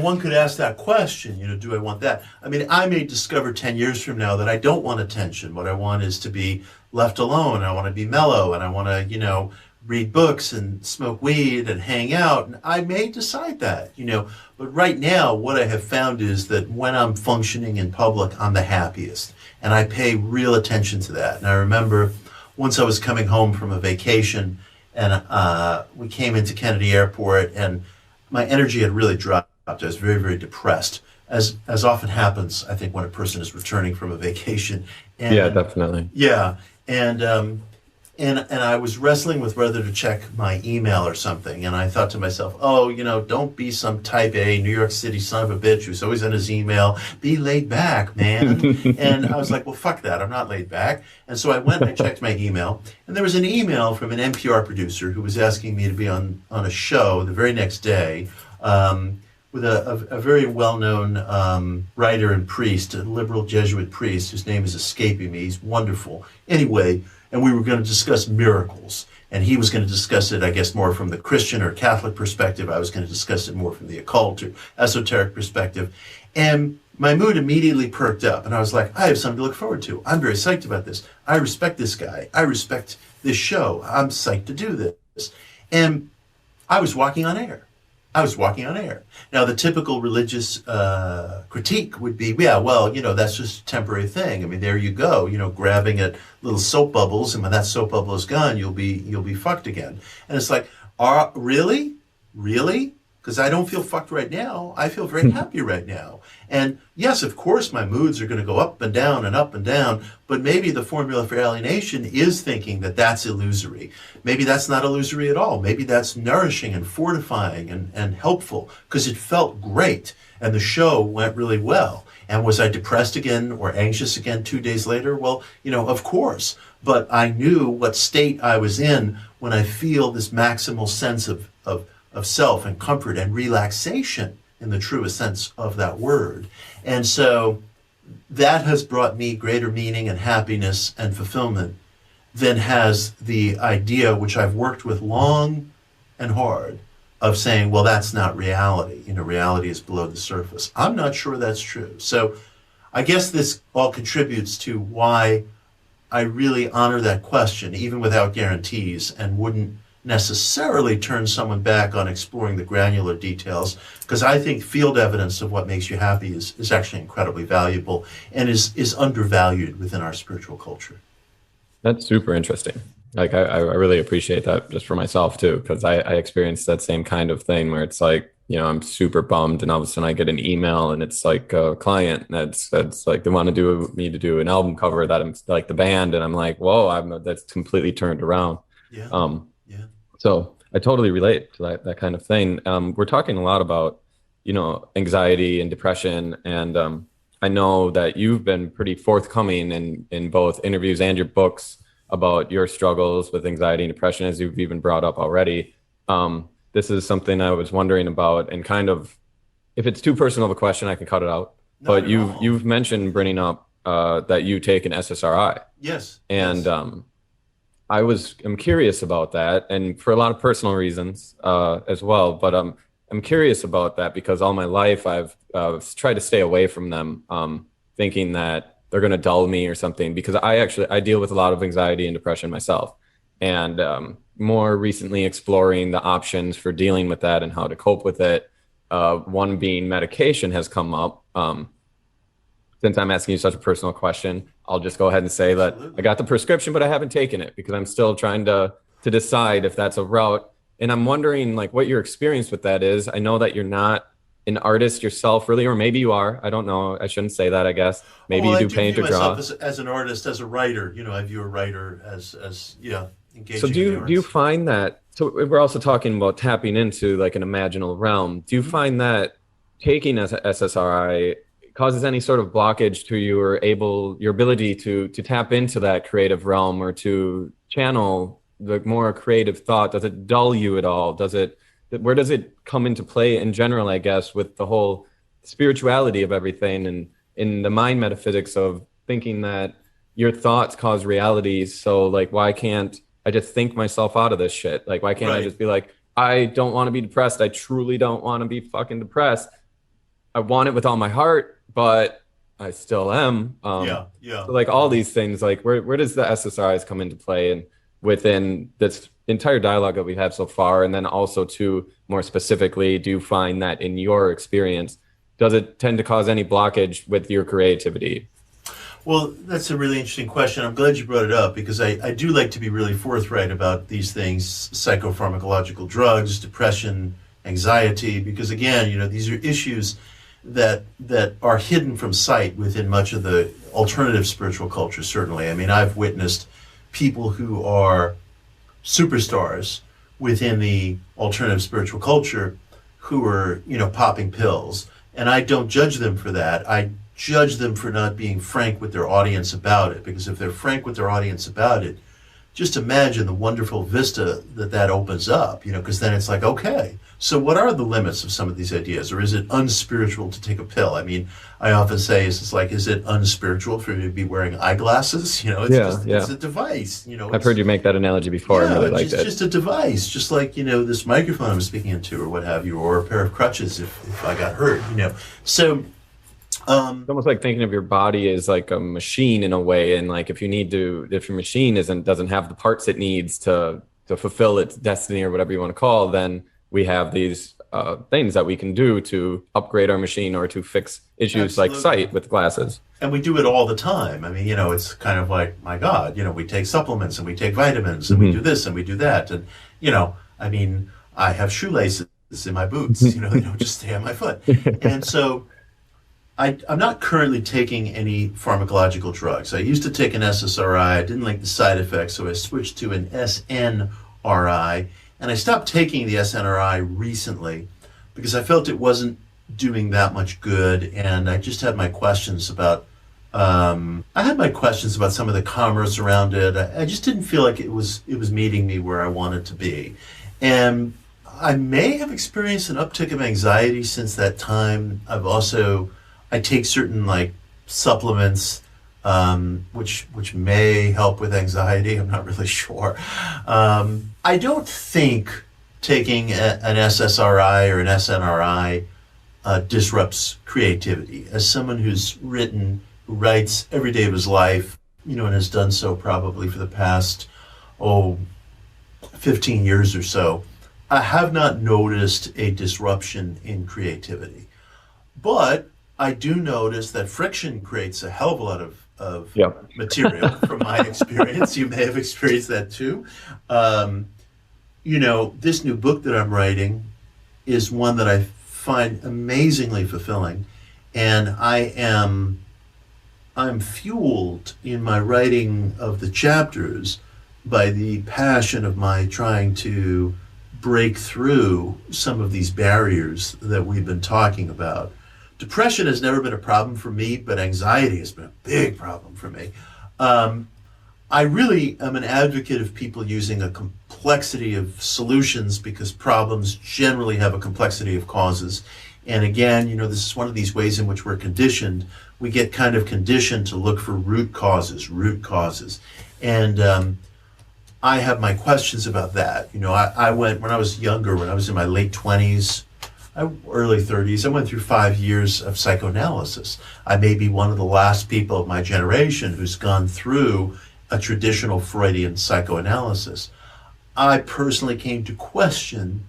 One could ask that question, do I want that? I may discover 10 years from now that I don't want attention. What I want is to be left alone. I want to be mellow, and I want to, read books and smoke weed and hang out. And I may decide that, But right now, what I have found is that when I'm functioning in public, I'm the happiest. And I pay real attention to that. And I remember once I was coming home from a vacation, and we came into Kennedy Airport, and my energy had really dropped. I was very, very depressed, as often happens, I think, when a person is returning from a vacation. And, yeah, definitely. Yeah, and I was wrestling with whether to check my email or something, and I thought to myself, don't be some type A New York City son of a bitch who's always on his email. Be laid back, man. And I was like, well, fuck that. I'm not laid back. And so I went and I checked my email, and there was an email from an NPR producer who was asking me to be on a show the very next day with a very well-known writer and priest, a liberal Jesuit priest whose name is escaping me. He's wonderful. Anyway, and we were going to discuss miracles. And he was going to discuss it, I guess, more from the Christian or Catholic perspective. I was going to discuss it more from the occult or esoteric perspective. And my mood immediately perked up. And I was like, I have something to look forward to. I'm very psyched about this. I respect this guy. I respect this show. I'm psyched to do this. And I was walking on air. Now, the typical religious critique would be, that's just a temporary thing. There you go, grabbing at little soap bubbles, and when that soap bubble is gone, you'll be fucked again. And it's like, really? Because I don't feel fucked right now. I feel very happy right now. And yes, of course, my moods are going to go up and down, but maybe the formula for alienation is thinking that that's illusory. Maybe that's not illusory at all. Maybe that's nourishing and fortifying and helpful because it felt great and the show went really well. And was I depressed again or anxious again 2 days later? Well, of course. But I knew what state I was in when I feel this maximal sense of self and comfort and relaxation in the truest sense of that word. And so that has brought me greater meaning and happiness and fulfillment than has the idea, which I've worked with long and hard, of saying, well, that's not reality. Reality is below the surface. I'm not sure that's true. So I guess this all contributes to why I really honor that question, even without guarantees, and wouldn't necessarily turn someone back on exploring the granular details, because I think field evidence of what makes you happy is actually incredibly valuable and is undervalued within our spiritual culture. That's super interesting. Like, I really appreciate that just for myself too, because I experienced that same kind of thing where it's like, I'm super bummed, and all of a sudden I get an email, and it's like a client that's like, they want me to do an album cover that I'm like the band, and I'm like, whoa, that's completely turned around. Yeah. So I totally relate to that kind of thing. We're talking a lot about, anxiety and depression, and I know that you've been pretty forthcoming in both interviews and your books about your struggles with anxiety and depression, as you've even brought up already. This is something I was wondering about, and kind of, if it's too personal of a question, I can cut it out. No, but you've mentioned bringing up that you take an SSRI. Yes. And I'm curious about that, and for a lot of personal reasons as well. But I'm curious about that because all my life I've tried to stay away from them, thinking that they're going to dull me or something, because I deal with a lot of anxiety and depression myself. And more recently exploring the options for dealing with that and how to cope with it. One being medication has come up. Since I'm asking you such a personal question, I'll just go ahead and say that I got the prescription, but I haven't taken it because I'm still trying to decide if that's a route. And I'm wondering, like, what your experience with that is. I know that you're not an artist yourself, really, or maybe you are. I don't know. I shouldn't say that, I guess. Maybe you do paint or draw. As an artist, as a writer, I view a writer as engaging. So do you find that? So we're also talking about tapping into like an imaginal realm. Do you find that taking SSRI causes any sort of blockage to your ability to tap into that creative realm or to channel the more creative thought? Does it dull you at all? Where does it come into play in general, I guess, with the whole spirituality of everything and in the mind metaphysics of thinking that your thoughts cause realities? So like, why can't I just think myself out of this shit? Like, why can't I just be like, I don't want to be depressed. I truly don't want to be fucking depressed. I want it with all my heart, but I still am. So like all these things, like where does the SSRIs come into play, and within this entire dialogue that we've had so far? And then also too, more specifically, do you find that in your experience, does it tend to cause any blockage with your creativity? Well, that's a really interesting question. I'm glad you brought it up, because I do like to be really forthright about these things, psychopharmacological drugs, depression, anxiety, because again, these are issues that are hidden from sight within much of the alternative spiritual culture, certainly. I mean, I've witnessed people who are superstars within the alternative spiritual culture who are, popping pills. And I don't judge them for that. I judge them for not being frank with their audience about it. Because if they're frank with their audience about it, just imagine the wonderful vista that opens up, because then it's like, okay, so what are the limits of some of these ideas? Or is it unspiritual to take a pill? I mean, I often say, is it unspiritual for you to be wearing eyeglasses? It's a device. I've heard you make that analogy before. I really liked it. It's just a device, just like, this microphone I'm speaking into or what have you, or a pair of crutches if I got hurt, So it's almost like thinking of your body as like a machine in a way, and like if your machine doesn't have the parts it needs to fulfill its destiny or whatever you want to call, then we have these things that we can do to upgrade our machine or to fix issues like sight with glasses. And we do it all the time. I mean, it's kind of like, my God, we take supplements and we take vitamins and we do this and we do that. And, I mean, I have shoelaces in my boots, they don't just stay on my foot. And so I'm not currently taking any pharmacological drugs. I used to take an SSRI. I didn't like the side effects, so I switched to an SNRI. And I stopped taking the SNRI recently because I felt it wasn't doing that much good. And I just had my questions about, some of the commerce around it. I just didn't feel like it was meeting me where I wanted to be. And I may have experienced an uptick of anxiety since that time. I take certain like supplements, which may help with anxiety. I'm not really sure. I don't think taking an SSRI or an SNRI disrupts creativity. As someone who writes every day of his life, and has done so probably for the past, 15 years or so, I have not noticed a disruption in creativity. But I do notice that friction creates a hell of a lot of material from my experience. You may have experienced that too. This new book that I'm writing is one that I find amazingly fulfilling. And I'm fueled in my writing of the chapters by the passion of my trying to break through some of these barriers that we've been talking about. Depression has never been a problem for me, but anxiety has been a big problem for me. I really am an advocate of people using a complexity of solutions because problems generally have a complexity of causes. And again, this is one of these ways in which we're conditioned. We get kind of conditioned to look for root causes. And I have my questions about that. I went, when I was younger, when I was in my late 20s, early 30s, I went through 5 years of psychoanalysis. I may be one of the last people of my generation who's gone through a traditional Freudian psychoanalysis. I personally came to question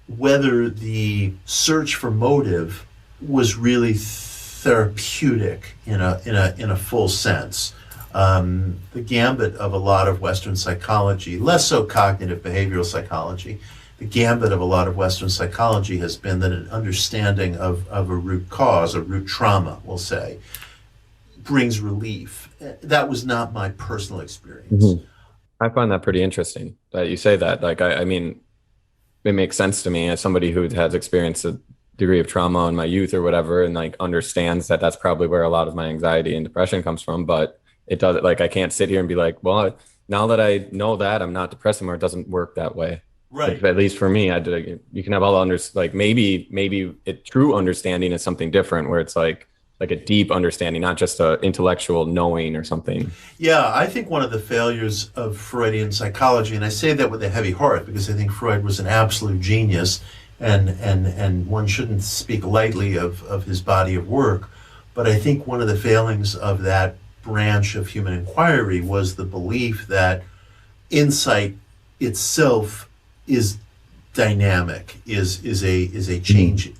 whether the search for motive was really therapeutic in a full sense. The gambit of a lot of Western psychology, less so cognitive behavioral psychology, the gambit of a lot of Western psychology has been that an understanding of a root cause, a root trauma, we'll say, brings relief. That was not my personal experience. Mm-hmm. I find that pretty interesting that you say that. Like, I mean, it makes sense to me as somebody who has experienced a degree of trauma in my youth or whatever, and like understands that that's probably where a lot of my anxiety and depression comes from. But it doesn't, like, I can't sit here and be like, well, now that I know that I'm not depressed anymore, it doesn't work that way. Right. At least for me, you can have all maybe true understanding is something different, where it's like a deep understanding, not just a intellectual knowing or something. Yeah, I think one of the failures of Freudian psychology, and I say that with a heavy heart because I think Freud was an absolute genius, and one shouldn't speak lightly of his body of work, but I think one of the failings of that branch of human inquiry was the belief that insight itself is dynamic, is a change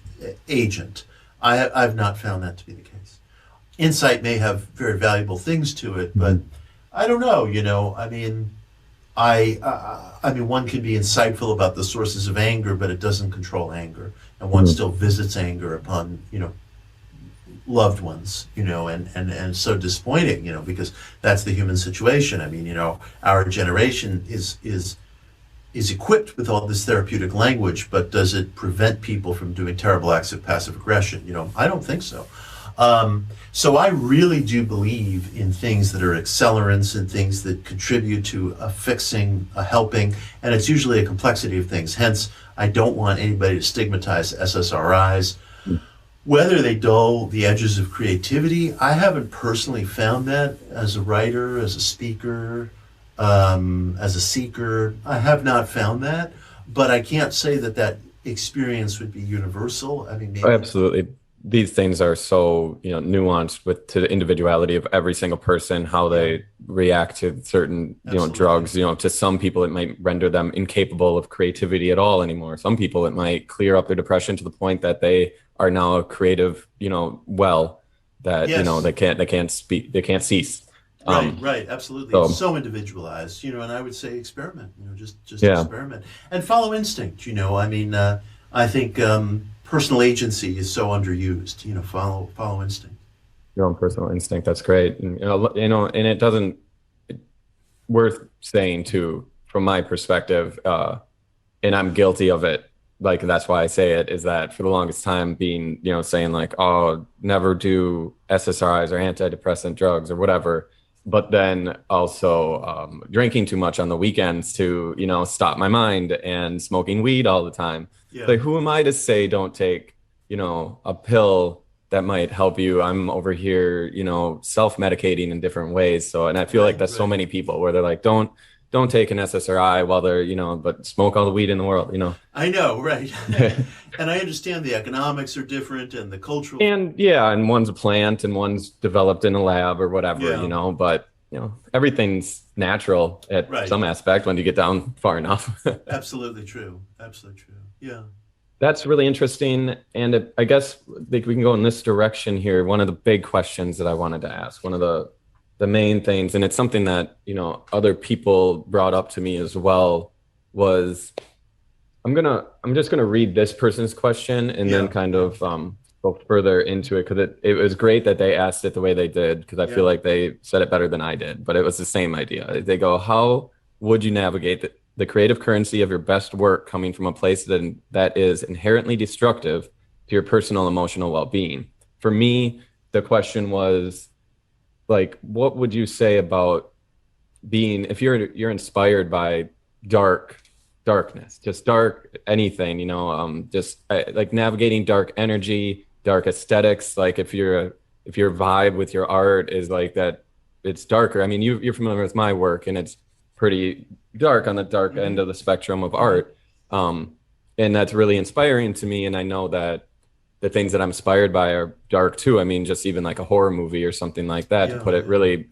agent. I've not found that to be the case. Insight may have very valuable things to it, but I don't know. I mean, one can be insightful about the sources of anger, but it doesn't control anger, and one still visits anger upon loved ones, and so disappointing, because that's the human situation. I mean, our generation is equipped with all this therapeutic language, but does it prevent people from doing terrible acts of passive aggression? I don't think so. So I really do believe in things that are accelerants and things that contribute to a fixing, a helping, and it's usually a complexity of things. Hence, I don't want anybody to stigmatize SSRIs. Whether they dull the edges of creativity, I haven't personally found that as a writer, as a speaker, as a seeker. I have not found that, but I can't say that experience would be universal. I mean, maybe. Absolutely. These things are so, nuanced to the individuality of every single person, how they react to certain, drugs. To some people, it might render them incapable of creativity at all anymore. Some people, it might clear up their depression to the point that they are now a creative, that, Yes. they can't speak, they can't cease. Right, absolutely. It's so individualized, and I would say experiment, just experiment and follow instinct. I think personal agency is so underused. Follow instinct. Your own personal instinct. That's great, and and it doesn't. Worth saying too, from my perspective, and I'm guilty of it. Like, that's why I say it, is that for the longest time being, saying like, oh, never do SSRIs or antidepressant drugs or whatever. But then also drinking too much on the weekends to, stop my mind, and smoking weed all the time. Yeah. Like, who am I to say don't take, a pill that might help you? I'm over here, self-medicating in different ways. So, and I feel like that's so many people where they're like, don't take an SSRI while they're, but smoke all the weed in the world, I know, right. And I understand the economics are different and the cultural. And yeah, and one's a plant and one's developed in a lab or whatever, but everything's natural at Right. some aspect when you get down far enough. Absolutely true. Absolutely true. Yeah. That's really interesting. And I guess we can go in this direction here. One of the big questions that I wanted to ask, one of the main things, and it's something that, other people brought up to me as well, was I'm just gonna read this person's question and then kind of go further into it, because it was great that they asked it the way they did, because I feel like they said it better than I did, but it was the same idea. They go, how would you navigate the creative currency of your best work coming from a place that is inherently destructive to your personal emotional well-being? For me, the question was, like, what would you say about being, if you're inspired by darkness, just dark anything, like navigating dark energy, dark aesthetics, like if your vibe with your art is like that, it's darker. I mean, you're familiar with my work, and it's pretty dark on the dark end of the spectrum of art, and that's really inspiring to me. And I know that the things that I'm inspired by are dark too. I mean, just even like a horror movie or something like that, to put it really,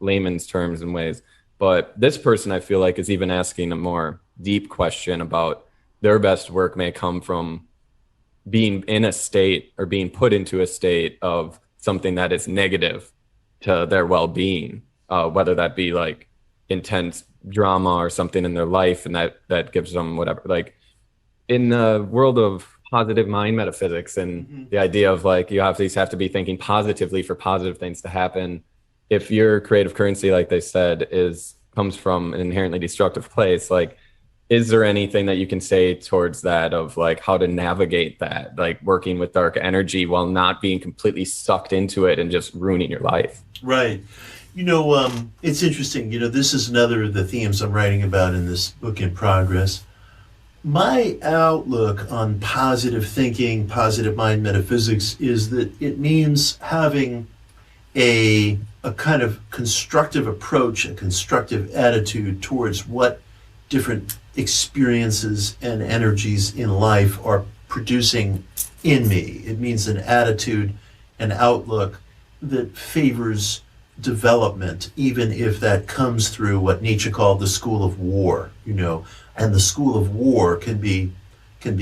layman's terms and ways. But this person, I feel like, is even asking a more deep question about their best work may come from being in a state or being put into a state of something that is negative to their well-being, whether that be like intense drama or something in their life, and that gives them whatever. Like in the world of positive mind metaphysics and the idea of like you have to be thinking positively for positive things to happen. If your creative currency, like they said, comes from an inherently destructive place, like, is there anything that you can say towards that, of like how to navigate that, like working with dark energy while not being completely sucked into it and just ruining your life? Right. It's interesting. This is another of the themes I'm writing about in this book in progress. My outlook on positive thinking, positive mind metaphysics, is that it means having a kind of constructive approach, a constructive attitude towards what different experiences and energies in life are producing in me. It means an attitude, an outlook that favors development, even if that comes through what Nietzsche called the school of war, and the school of war can be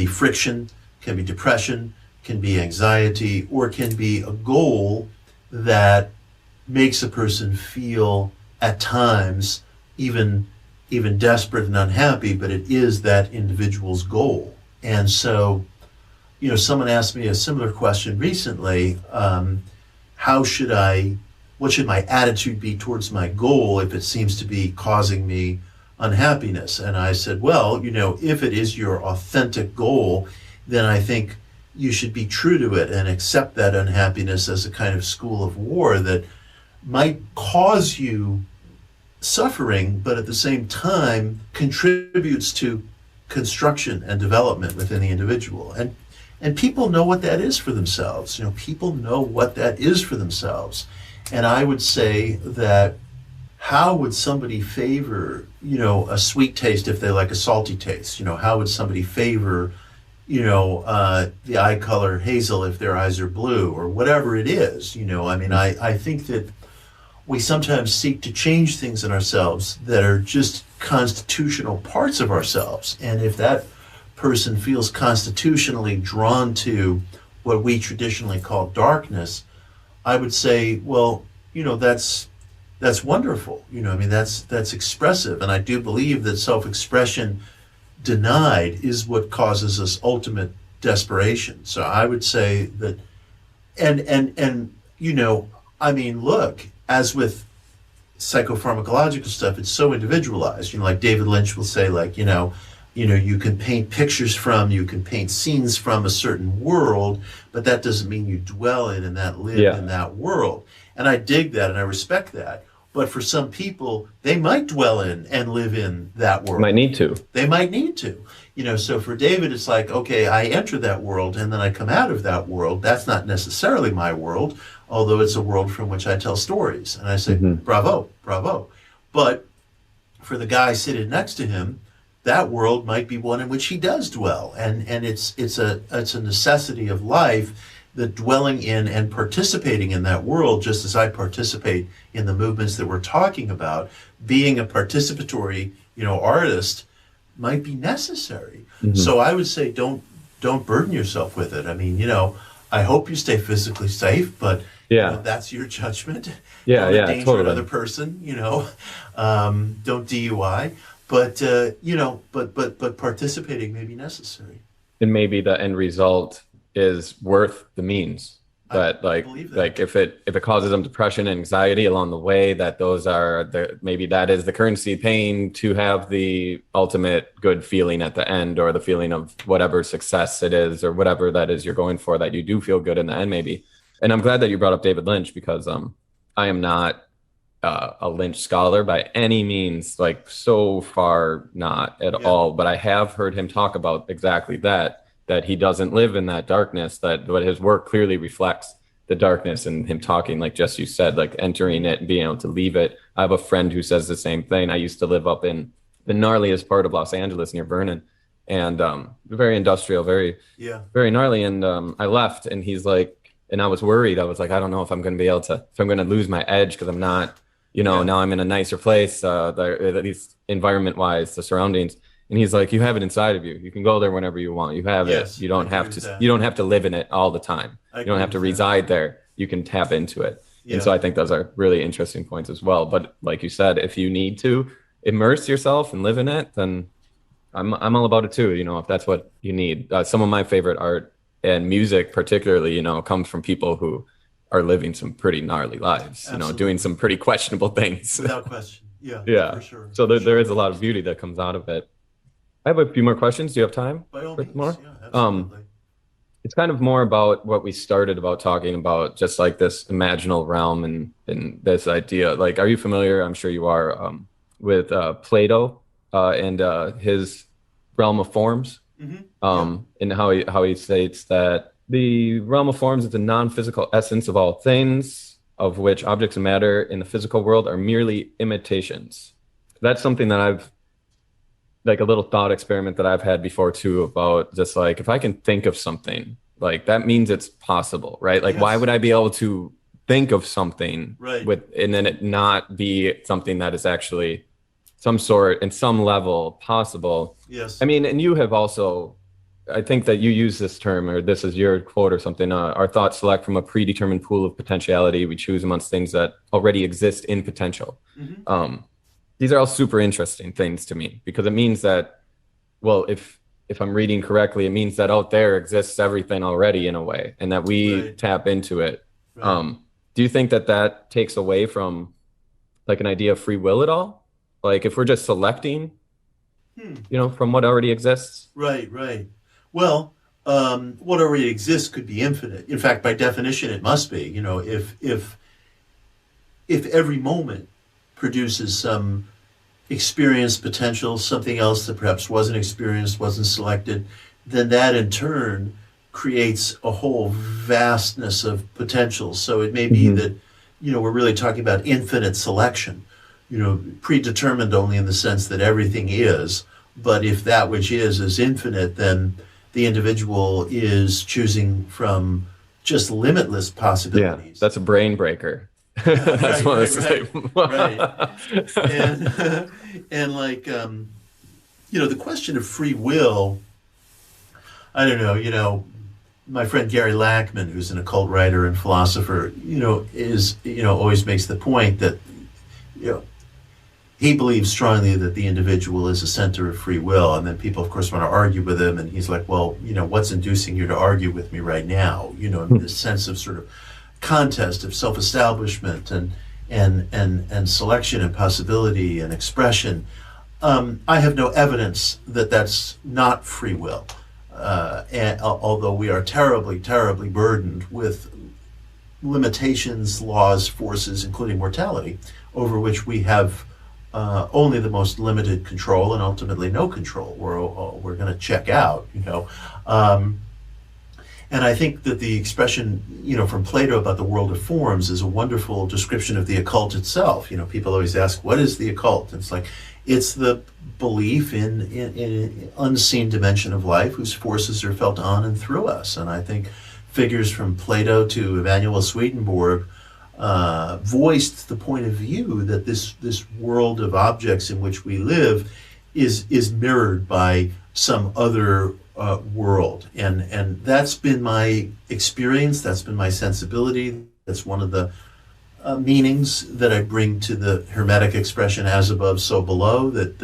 friction, can be depression, can be anxiety, or can be a goal that makes a person feel at times even desperate and unhappy, but it is that individual's goal. And so, someone asked me a similar question recently. What should my attitude be towards my goal if it seems to be causing me unhappiness? And I said, well, if it is your authentic goal, then I think you should be true to it and accept that unhappiness as a kind of school of war that might cause you suffering, but at the same time contributes to construction and development within the individual. And people know what that is for themselves. People know what that is for themselves. And I would say that how would somebody favor, a sweet taste if they like a salty taste? How would somebody favor, the eye color hazel if their eyes are blue, or whatever it is? I think that we sometimes seek to change things in ourselves that are just constitutional parts of ourselves. And if that person feels constitutionally drawn to what we traditionally call darkness, I would say, well, that's wonderful. That's expressive. And I do believe that self-expression denied is what causes us ultimate desperation. So I would say that, look, as with psychopharmacological stuff, it's so individualized. Like David Lynch will say, like, you can paint pictures from, you can paint scenes from a certain world, but that doesn't mean you dwell in and that live in that world. And I dig that and I respect that. But for some people, they might dwell in and live in that world. They might need to. So for David, it's like, okay, I enter that world and then I come out of that world. That's not necessarily my world, although it's a world from which I tell stories. And I say, bravo, bravo. But for the guy sitting next to him, that world might be one in which he does dwell. And it's a necessity of life that dwelling in and participating in that world, just as I participate in the movements that we're talking about, being a participatory, artist might be necessary. Mm-hmm. So I would say don't burden yourself with it. I mean, I hope you stay physically safe, but that's your judgment. Don't endanger totally. Another person. Don't DUI, but participating may be necessary. And maybe the end result is worth the means. That like if it causes them depression and anxiety along the way, that those are maybe that is the currency paying to have the ultimate good feeling at the end, or the feeling of whatever success it is, or whatever that is you're going for, that you do feel good in the end maybe. And I'm glad that you brought up David Lynch, because I am not a Lynch scholar by any means, like so far not at all, but I have heard him talk about exactly that he doesn't live in that darkness, but his work clearly reflects the darkness, and him talking, like just you said, like entering it and being able to leave it. I have a friend who says the same thing. I used to live up in the gnarliest part of Los Angeles near Vernon, and very industrial, very gnarly. And I left, and he's like, and I was worried. I was like, I don't know if I'm going to be able to, if I'm going to lose my edge, because I'm not, now I'm in a nicer place, at least environment wise, the surroundings. And he's like, you have it inside of you. You can go there whenever you want. You have it. You don't have to. You don't have to live in it all the time. You don't have to reside there. You can tap into it. Yeah. And so I think those are really interesting points as well. But like you said, if you need to immerse yourself and live in it, then I'm all about it too. If that's what you need. Some of my favorite art and music, particularly, comes from people who are living some pretty gnarly lives. Absolutely. Doing some pretty questionable things. Without question. Yeah. For sure. So there is a lot of beauty that comes out of it. I have a few more questions. Do you have time? By all means. More? Yeah, absolutely. It's kind of more about what we started about talking about, just like this imaginal realm and this idea. Like, are you familiar? I'm sure you are, with Plato and his realm of forms, and how he states that the realm of forms is the non-physical essence of all things, of which objects and matter in the physical world are merely imitations. That's something that I've, like a little thought experiment that I've had before too, about just like, if I can think of something, like that means it's possible, right? Like, why would I be able to think of something and then it not be something that is actually some sort, in some level, possible? Yes. I mean, and you have also, I think that you use this term, or this is your quote or something, our thoughts select from a predetermined pool of potentiality. We choose amongst things that already exist in potential. These are all super interesting things to me, because it means that, well, if I'm reading correctly, it means that out there exists everything already in a way, and that we tap into it. Do you think that takes away from like an idea of free will at all? Like, if we're just selecting, from what already exists? Right. Well, what already exists could be infinite. In fact, by definition, it must be. If every moment produces some experienced potential, something else that perhaps wasn't experienced, wasn't selected, then that in turn creates a whole vastness of potential. So it may be that, we're really talking about infinite selection, predetermined only in the sense that everything is. But if that which is infinite, then the individual is choosing from just limitless possibilities. Yeah, that's a brain breaker. That's what I say. And like, the question of free will, I don't know, my friend Gary Lackman, who's an occult writer and philosopher, is, always makes the point that, he believes strongly that the individual is a center of free will. And then people, of course, want to argue with him. And he's like, well, what's inducing you to argue with me right now? In this sense of sort of contest of self-establishment and selection and possibility and expression. I have no evidence that that's not free will. And although we are terribly, terribly burdened with limitations, laws, forces, including mortality, over which we have only the most limited control and ultimately no control. We're going to check out, And I think that the expression, from Plato about the world of forms is a wonderful description of the occult itself. People always ask, what is the occult? It's like, it's the belief in an unseen dimension of life whose forces are felt on and through us. And I think figures from Plato to Emanuel Swedenborg voiced the point of view that this world of objects in which we live is mirrored by some other world, and that's been my experience. That's been my sensibility. That's one of the meanings that I bring to the Hermetic expression "as above, so below." That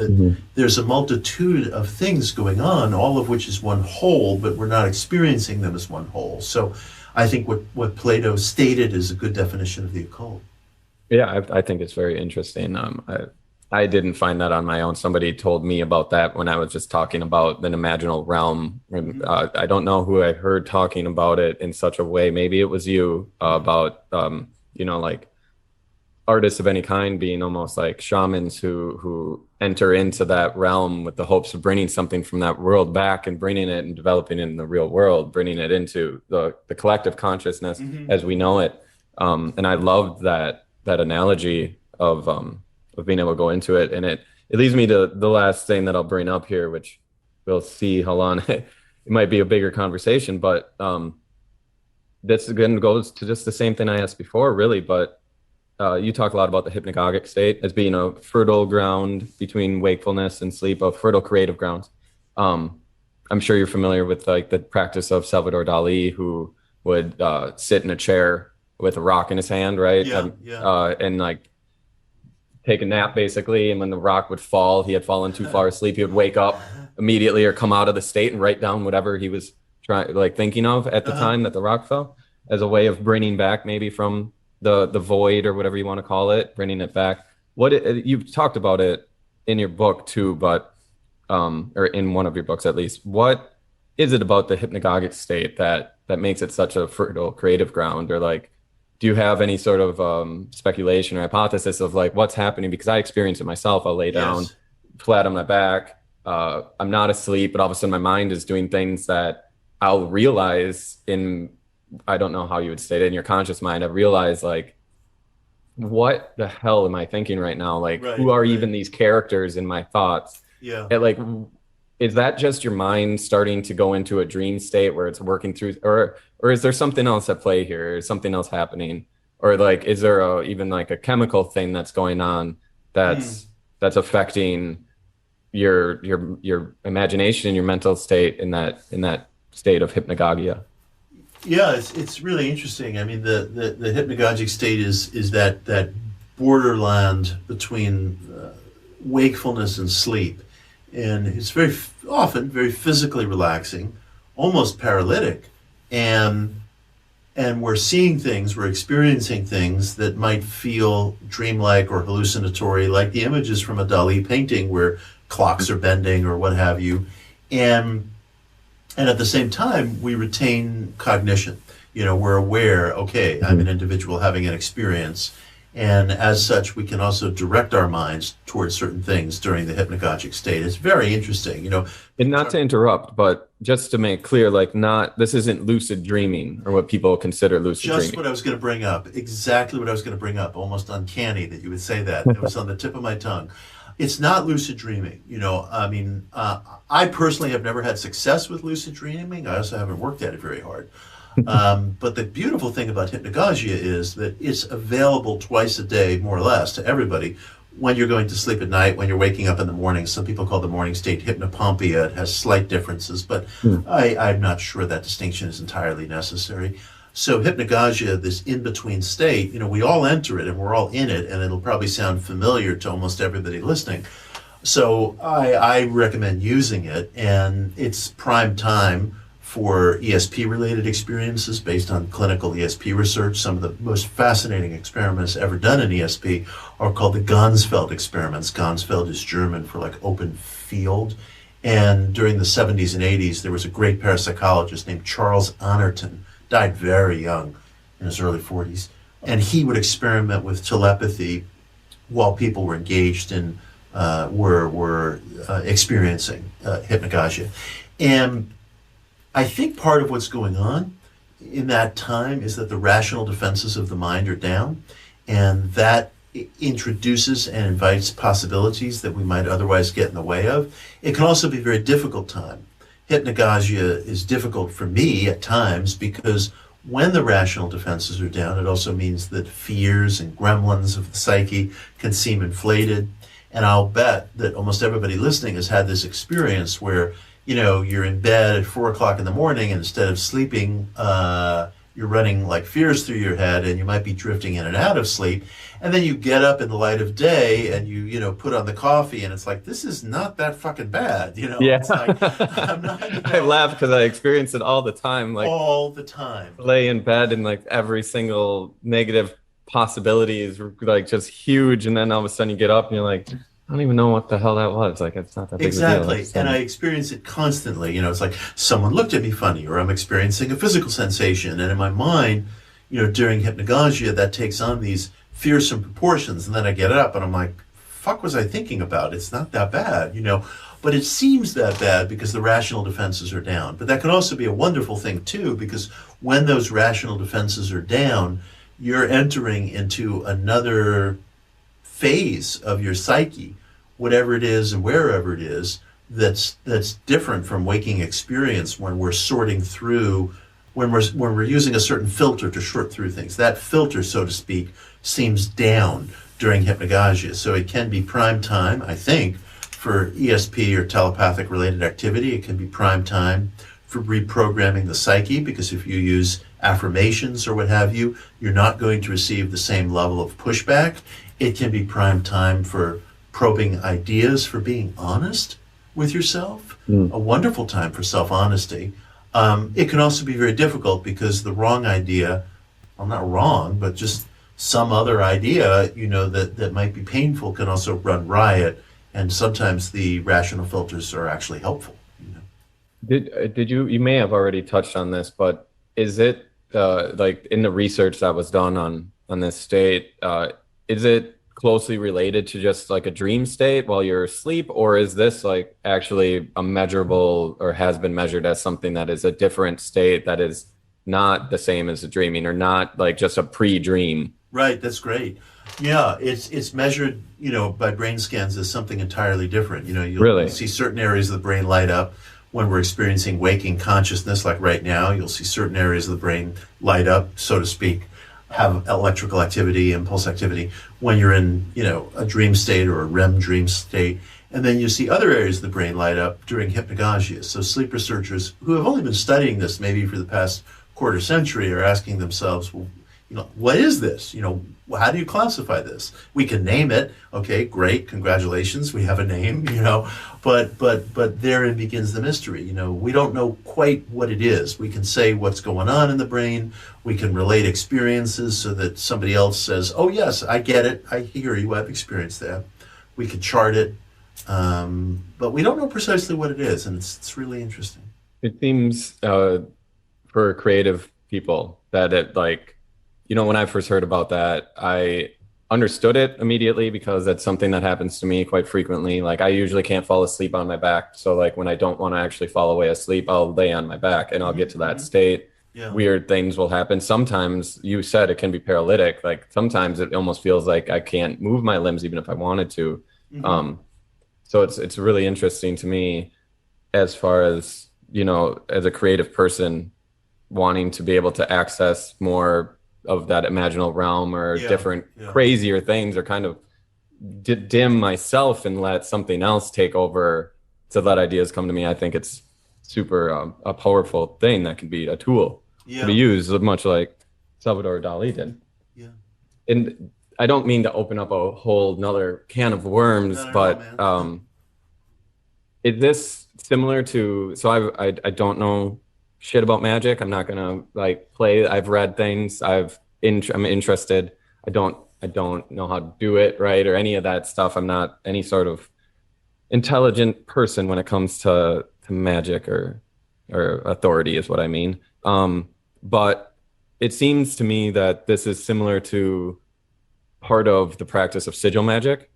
there's a multitude of things going on, all of which is one whole, but we're not experiencing them as one whole. So, I think what Plato stated is a good definition of the occult. Yeah, I think it's very interesting. I didn't find that on my own. Somebody told me about that when I was just talking about an imaginal realm. I don't know who I heard talking about it in such a way. Maybe it was you, about, like artists of any kind being almost like shamans who enter into that realm with the hopes of bringing something from that world back and bringing it and developing it in the real world, bringing it into the collective consciousness as we know it. And I loved that analogy of being able to go into it. And it leads me to the last thing that I'll bring up here, which we'll see how long it might be a bigger conversation, but this again goes to just the same thing I asked before, really. But you talk a lot about the hypnagogic state as being a fertile ground between wakefulness and sleep, a fertile creative ground. I'm sure you're familiar with like the practice of Salvador Dali, who would sit in a chair with a rock in his hand, right? And like take a nap basically, and when the rock would fall, he had fallen too far asleep, he would wake up immediately or come out of the state and write down whatever he was thinking of at the time that the rock fell, as a way of bringing back maybe from the void or whatever you want to call it, bringing it back. You've talked about it in your book too, but or in one of your books at least. What is it about the hypnagogic state that makes it such a fertile creative ground? Or like, do you have any sort of speculation or hypothesis of like what's happening? Because I experience it myself. I'll lay down flat on my back. I'm not asleep, but all of a sudden my mind is doing things that I'll realize I don't know how you would state it, in your conscious mind. I realize like, what the hell am I thinking right now? Like, who are even these characters in my thoughts? Yeah. And like, is that just your mind starting to go into a dream state where it's working through, or is there something else at play here? Is something else happening? Or like, is there even like a chemical thing that's going on that's affecting your imagination and your mental state in that state of hypnagogia? Yeah, it's really interesting. I mean, the hypnagogic state is that borderland between wakefulness and sleep. And it's very often very physically relaxing, almost paralytic, and we're seeing things, we're experiencing things that might feel dreamlike or hallucinatory, like the images from a Dali painting where clocks are bending or what have you, and at the same time we retain cognition. We're aware. Okay, I'm an individual having an experience. And as such, we can also direct our minds towards certain things during the hypnagogic state. It's very interesting, And not to interrupt, but just to make clear, this isn't lucid dreaming or what people consider lucid dreaming. Just what I was going to bring up. Exactly what I was going to bring up. Almost uncanny that you would say that. It was on the tip of my tongue. It's not lucid dreaming. I personally have never had success with lucid dreaming. I also haven't worked at it very hard. But the beautiful thing about hypnagogia is that it's available twice a day, more or less, to everybody when you're going to sleep at night, when you're waking up in the morning. Some people call the morning state hypnopompia. It has slight differences, but I'm not sure that distinction is entirely necessary. So hypnagogia, this in-between state, we all enter it and we're all in it, and it'll probably sound familiar to almost everybody listening. So I recommend using it, and it's prime time for ESP-related experiences based on clinical ESP research. Some of the most fascinating experiments ever done in ESP are called the Ganzfeld experiments. Ganzfeld is German for like open field. And during the 70s and 80s, there was a great parapsychologist named Charles Anerton, died very young in his early 40s. And he would experiment with telepathy while people were engaged in, were experiencing hypnagogia. And I think part of what's going on in that time is that the rational defenses of the mind are down, and that introduces and invites possibilities that we might otherwise get in the way of. It can also be a very difficult time. Hypnagogia is difficult for me at times because When the rational defenses are down, it also means that fears and gremlins of the psyche can seem inflated. And I'll bet that almost everybody listening has had this experience where, you're in bed at 4 o'clock in the morning, and instead of sleeping, you're running like fears through your head, and you might be drifting in and out of sleep. And then you get up in the light of day and you put on the coffee, and it's like, this is not that fucking bad. Yeah. It's like, I'm not, I laugh because I experience it all the time. Like all the time. Lay in bed and like every single negative possibility is like just huge. And then all of a sudden you get up and you're like, I don't even know what the hell that was. Like, it's not that big Exactly. of a deal. And I experience it constantly. It's like someone looked at me funny, or I'm experiencing a physical sensation. And in my mind, during hypnagogia, that takes on these fearsome proportions. And then I get up and I'm like, fuck was I thinking about? It's not that bad, But it seems that bad because the rational defenses are down. But that can also be a wonderful thing too, because when those rational defenses are down, you're entering into another phase of your psyche, whatever it is and wherever it is, that's different from waking experience, when we're sorting through, when we're using a certain filter to sort through things. That filter, so to speak, seems down during hypnagogia. So it can be prime time, I think, for ESP or telepathic related activity. It can be prime time for reprogramming the psyche, because if you use affirmations or what have you, you're not going to receive the same level of pushback. It can be prime time for probing ideas, for being honest with yourself, a wonderful time for self-honesty. It can also be very difficult because the wrong idea, well, not wrong, but just some other idea, that might be painful, can also run riot. And sometimes the rational filters are actually helpful. Did you may have already touched on this, but is it like in the research that was done on this state, is it closely related to just like a dream state while you're asleep, or is this like actually a measurable, or has been measured as something that is a different state that is not the same as a dreaming, or not like just a pre-dream? Right, that's great. Yeah, it's measured, by brain scans as something entirely different. You'll see certain areas of the brain light up when we're experiencing waking consciousness, like right now. You'll see certain areas of the brain light up, so to speak, have electrical activity, impulse activity, when you're in, a dream state or a REM dream state. And then you see other areas of the brain light up during hypnagogia. So sleep researchers who have only been studying this maybe for the past quarter century are asking themselves, well, what is this? How do you classify this? We can name it. Okay, great. Congratulations. We have a name, but therein begins the mystery. We don't know quite what it is. We can say what's going on in the brain. We can relate experiences so that somebody else says, oh yes, I get it. I hear you. I've experienced that. We could chart it. But we don't know precisely what it is. And it's really interesting. It seems for creative people that it when I first heard about that, I understood it immediately, because that's something that happens to me quite frequently. Like, I usually can't fall asleep on my back. So like when I don't want to actually fall away asleep, I'll lay on my back and I'll get to that state. Yeah. Weird things will happen. Sometimes, you said it can be paralytic. Like sometimes it almost feels like I can't move my limbs even if I wanted to. So it's really interesting to me as far as, as a creative person wanting to be able to access more of that imaginal realm, or different crazier things, or kind of dim myself and let something else take over to let ideas come to me. I think it's super a powerful thing that can be a tool to be used, much like Salvador Dali did. Yeah. And I don't mean to open up a whole nother can of worms, but is this similar to, so I don't know shit about magic. I'm not gonna play. I've read things. I'm interested. I don't know how to do it right, or any of that stuff. I'm not any sort of intelligent person when it comes to magic or authority is what I mean. But it seems to me that this is similar to part of the practice of sigil magic,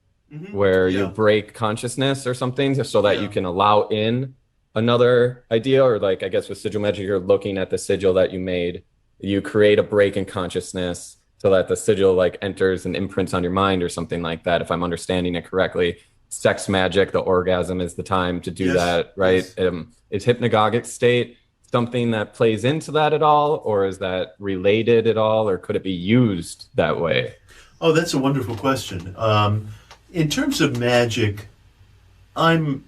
where you break consciousness or something so that you can allow in another idea, or I guess with sigil magic, you're looking at the sigil that you made. You create a break in consciousness so that the sigil enters and imprints on your mind or something like that, if I'm understanding it correctly. Sex magic, the orgasm is the time to do that, right? It's hypnagogic state. something that plays into that at all, or is that related at all, or could it be used that way? Oh, that's a wonderful question. In terms of magic, I'm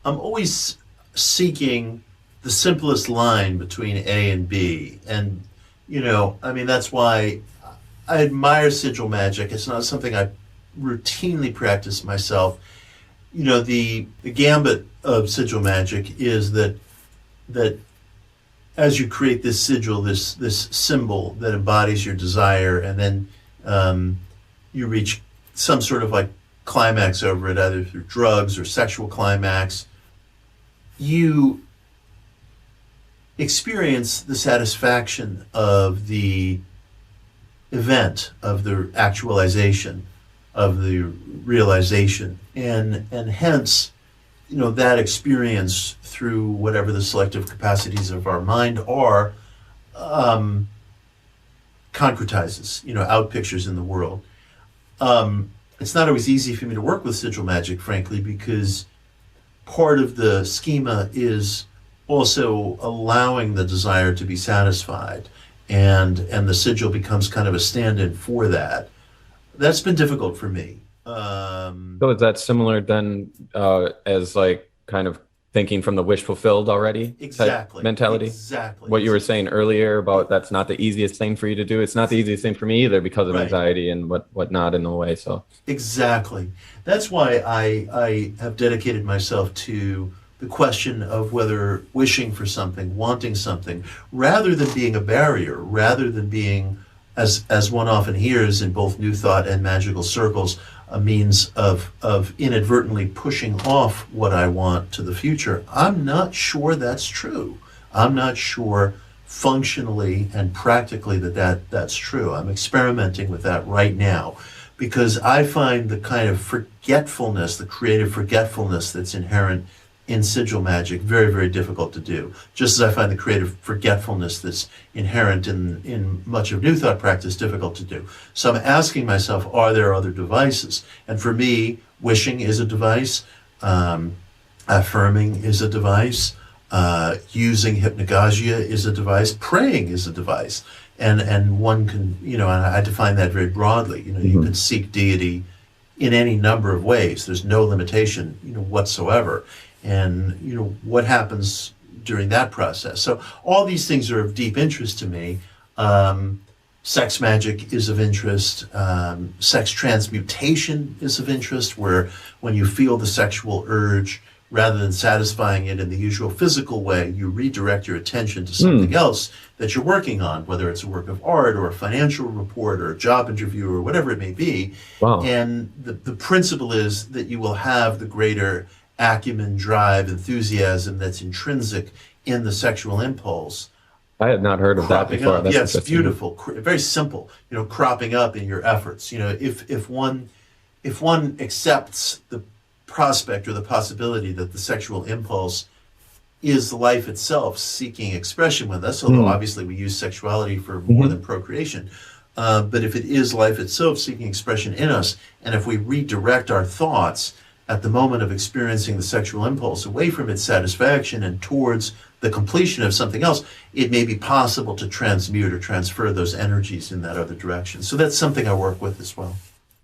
always seeking the simplest line between A and B. And, that's why I admire sigil magic. It's not something I routinely practice myself. The gambit of sigil magic is that as you create this sigil, this symbol that embodies your desire, and then you reach some sort of like climax over it, either through drugs or sexual climax, you experience the satisfaction of the event, of the actualization, of the realization, and hence, that experience through whatever the selective capacities of our mind are, concretizes, outpictures in the world. It's not always easy for me to work with sigil magic, frankly, because part of the schema is also allowing the desire to be satisfied, and the sigil becomes kind of a stand-in for that. That's been difficult for me. So is that similar then as like kind of thinking from the wish fulfilled already Exactly. mentality? Exactly. What you were saying earlier about that's not the easiest thing for you to do. It's not the easiest thing for me either because of Right. anxiety and whatnot in the way. So Exactly. That's why I have dedicated myself to the question of whether wishing for something, wanting something, rather than being a barrier, rather than being, as one often hears in both New Thought and magical circles, a means of inadvertently pushing off what I want to the future. I'm not sure that's true. I'm not sure functionally and practically that's true. I'm experimenting with that right now because I find the kind of forgetfulness, the creative forgetfulness that's inherent in sigil magic very, very difficult to do. Just as I find the creative forgetfulness that's inherent in much of New Thought practice difficult to do. So I'm asking myself, are there other devices? And for me, wishing is a device, affirming is a device, using hypnagogia is a device, praying is a device. And one can, and I define that very broadly. You can seek deity in any number of ways. There's no limitation, whatsoever. And, what happens during that process. So all these things are of deep interest to me. Sex magic is of interest. Sex transmutation is of interest, where when you feel the sexual urge, rather than satisfying it in the usual physical way, you redirect your attention to something else that you're working on, whether it's a work of art or a financial report or a job interview or whatever it may be. Wow. And the principle is that you will have the greater acumen, drive, enthusiasm that's intrinsic in the sexual impulse. I had not heard of that before. That's yeah, it's beautiful, very simple. Cropping up in your efforts. If one accepts the prospect or the possibility that the sexual impulse is life itself seeking expression with us, although obviously we use sexuality for more than procreation. But if it is life itself seeking expression in us, and if we redirect our thoughts at the moment of experiencing the sexual impulse away from its satisfaction and towards the completion of something else, it may be possible to transmute or transfer those energies in that other direction. So that's something I work with as well.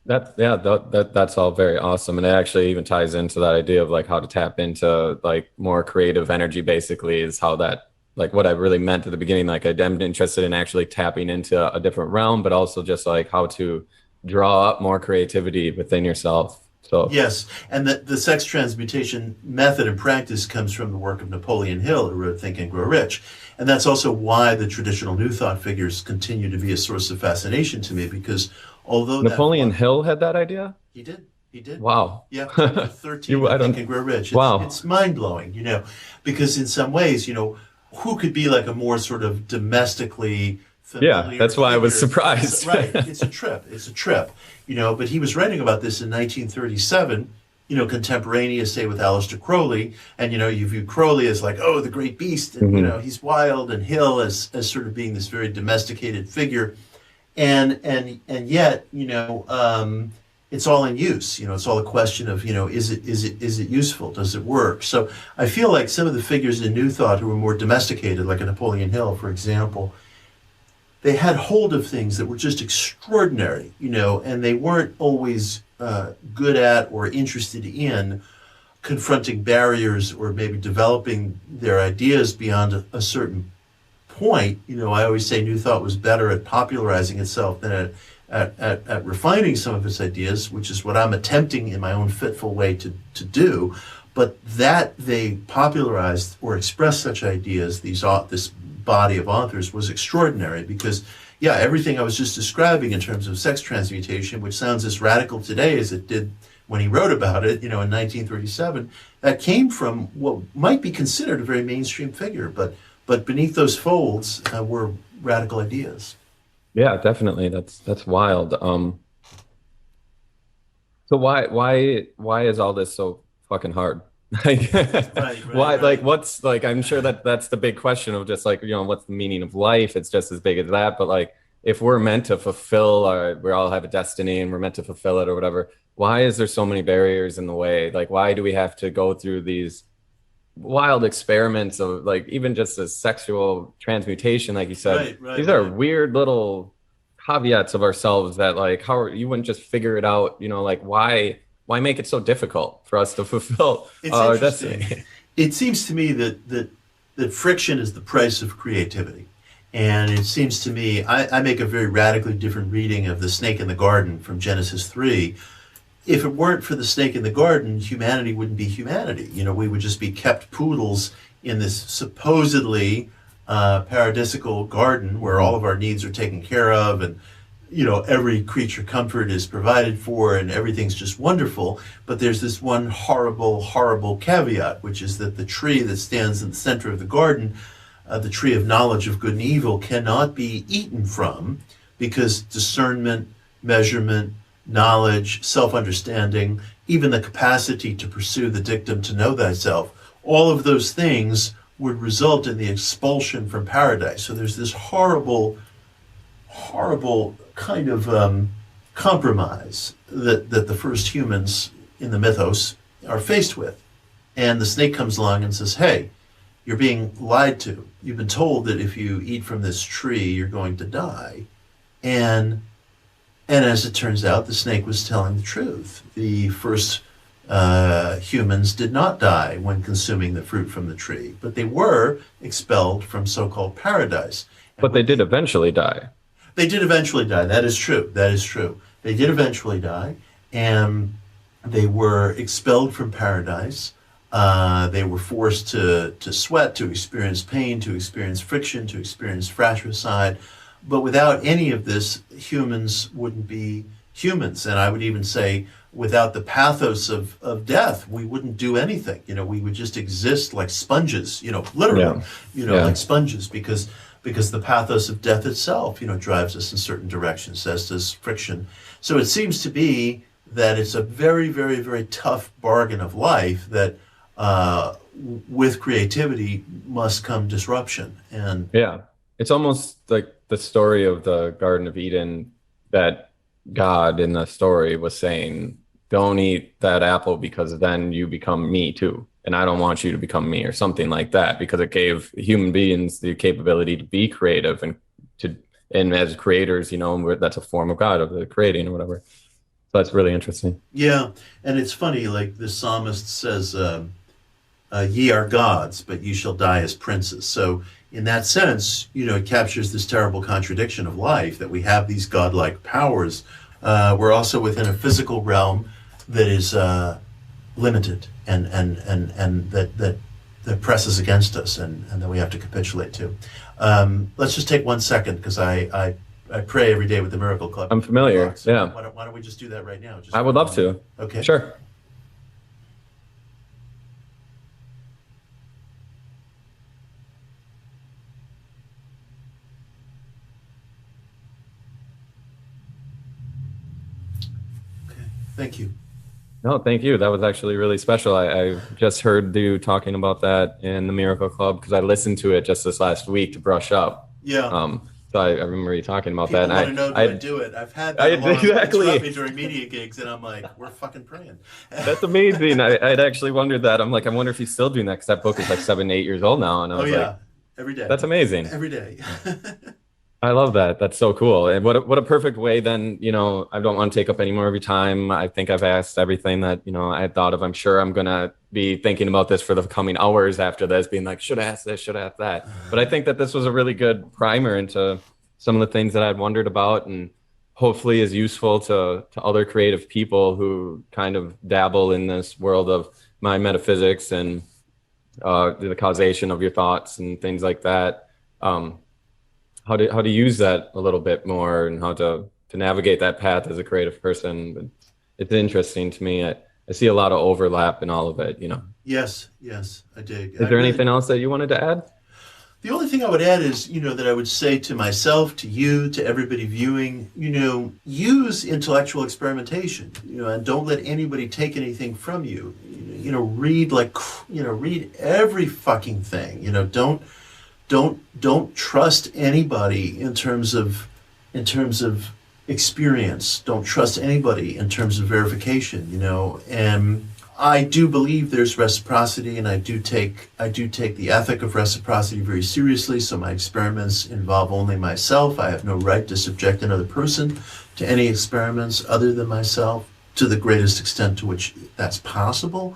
That's all very awesome. And it actually even ties into that idea of like how to tap into like more creative energy, basically, is how that, like what I really meant at the beginning, like I'm interested in actually tapping into a different realm, but also just like how to draw up more creativity within yourself. So yes, and the sex transmutation method and practice comes from the work of Napoleon Hill, who wrote Think and Grow Rich. And that's also why the traditional New Thought figures continue to be a source of fascination to me, because although Napoleon Hill had that idea? He did. Wow. Yeah, chapter 13, Think and Grow Rich. It's mind-blowing, because in some ways, who could be like a more sort of domestically familiar Yeah, that's why I was figure? surprised. Right, it's a trip. But he was writing about this in 1937, contemporaneous, say, with Aleister Crowley, and, you view Crowley as like, oh, the great beast, and, he's wild, and Hill as sort of being this very domesticated figure. And yet, it's all in use. It's all a question of, is it useful? Does it work? So I feel like some of the figures in New Thought who were more domesticated, like a Napoleon Hill, for example, they had hold of things that were just extraordinary, and they weren't always good at or interested in confronting barriers or maybe developing their ideas beyond a certain point. I always say New Thought was better at popularizing itself than at refining some of its ideas, which is what I'm attempting in my own fitful way to do. But that they popularized or expressed such ideas, this body of authors, was extraordinary, because everything I was just describing in terms of sex transmutation, which sounds as radical today as it did when he wrote about it, in 1937, that came from what might be considered a very mainstream figure, but beneath those folds were radical ideas. Yeah, definitely. That's wild. So why is all this so fucking hard? Why? Like, what's like? I'm sure that's the big question of just like, what's the meaning of life? It's just as big as that. But like, if we're meant to fulfill, we all have a destiny and we're meant to fulfill it or whatever. Why is there so many barriers in the way? Like, why do we have to go through these wild experiments of like even just a sexual transmutation, like you said? These are weird little caveats of ourselves that like, you wouldn't just figure it out? Like why make it so difficult for us to fulfill our destiny? It seems to me that friction is the price of creativity. And it seems to me, I make a very radically different reading of the snake in the garden from Genesis 3. If it weren't for the snake in the garden, humanity wouldn't be humanity. We would just be kept poodles in this supposedly paradisical garden where all of our needs are taken care of, and every creature comfort is provided for, and everything's just wonderful. But there's this one horrible caveat, which is that the tree that stands in the center of the garden, the tree of knowledge of good and evil, cannot be eaten from, because discernment, measurement, knowledge, self-understanding, even the capacity to pursue the dictum to know thyself, all of those things would result in the expulsion from paradise. So there's this horrible kind of compromise that the first humans in the mythos are faced with. And the snake comes along and says, hey, you're being lied to. You've been told that if you eat from this tree, you're going to die. And as it turns out, the snake was telling the truth. The first humans did not die when consuming the fruit from the tree, but they were expelled from so-called paradise. But they did eventually die. They did eventually die. That is true. They did eventually die, and they were expelled from paradise. They were forced to sweat, to experience pain, to experience friction, to experience fratricide. But without any of this, humans wouldn't be humans. And I would even say, without the pathos of death, we wouldn't do anything. We would just exist like sponges, literally, like sponges, because the pathos of death itself, drives us in certain directions, as does friction. So it seems to be that it's a very, very, very tough bargain of life that with creativity must come disruption. And it's almost like the story of the Garden of Eden, that God in the story was saying, don't eat that apple because then you become me too. And I don't want you to become me, or something like that, because it gave human beings the capability to be creative and as creators, that's a form of God, of the creating or whatever. So that's really interesting. Yeah. And it's funny, like the psalmist says, ye are gods, but you shall die as princes. So in that sense, it captures this terrible contradiction of life, that we have these godlike powers. We're also within a physical realm that is limited and that presses against us, and that we have to capitulate to. Let's just take 1 second, because I pray every day with the Miracle Club. I'm familiar. Yeah. Why don't we just do that right now? I would love to. Okay. Sure. Thank you. No, thank you. That was actually really special. I just heard you talking about that in the Miracle Club, because I listened to it just this last week to brush up. Yeah. So I remember you talking about People that. want to know, do I do it? I've had that exactly interrupt me during media gigs, and I'm like, we're fucking praying. That's amazing. I'd actually wondered that. I'm like, I wonder if he's still doing that, because that book is like 7, 8 years old now. And I was like, every day. That's amazing. Every day. I love that. That's so cool. And what a perfect way then, you know, I don't want to take up any more of your time. I think I've asked everything that, you know, I had thought of. I'm sure I'm going to be thinking about this for the coming hours after this, being like, should I ask this? Should I ask that? But I think that this was a really good primer into some of the things that I'd wondered about, and hopefully is useful to other creative people who kind of dabble in this world of mind metaphysics and the causation of your thoughts and things like that. How to use that a little bit more, and how to navigate that path as a creative person. But it's interesting to me. I see a lot of overlap in all of it, you know. Yes, I dig. Is there anything else that you wanted to add? The only thing I would add is, you know, that I would say to myself, to you, to everybody viewing, you know, use intellectual experimentation, you know, and don't let anybody take anything from you. You know, read every fucking thing. You know, don't trust anybody in terms of experience. Don't trust anybody in terms of verification, you know. And I do believe there's reciprocity, and I do take the ethic of reciprocity very seriously. So my experiments involve only myself. I have no right to subject another person to any experiments other than myself, to the greatest extent to which that's possible.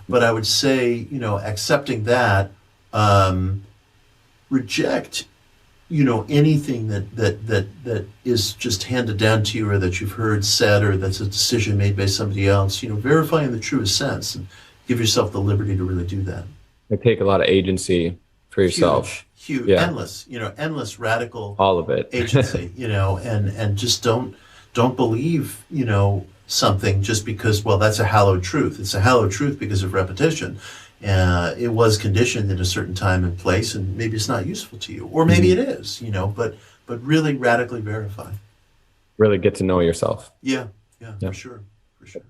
But I would say, you know, accepting that, reject, you know, anything that is just handed down to you, or that you've heard said, or that's a decision made by somebody else. You know, verify in the truest sense, and give yourself the liberty to really do that. Like, take a lot of agency for yourself. Huge, yeah. endless radical, all of it, agency. You know, and just don't believe, you know, something just because, well, that's a hallowed truth. It's a hallowed truth because of repetition. It was conditioned in a certain time and place, and maybe it's not useful to you, or maybe it is, you know, but really radically verify. Really get to know yourself. Yeah, for sure.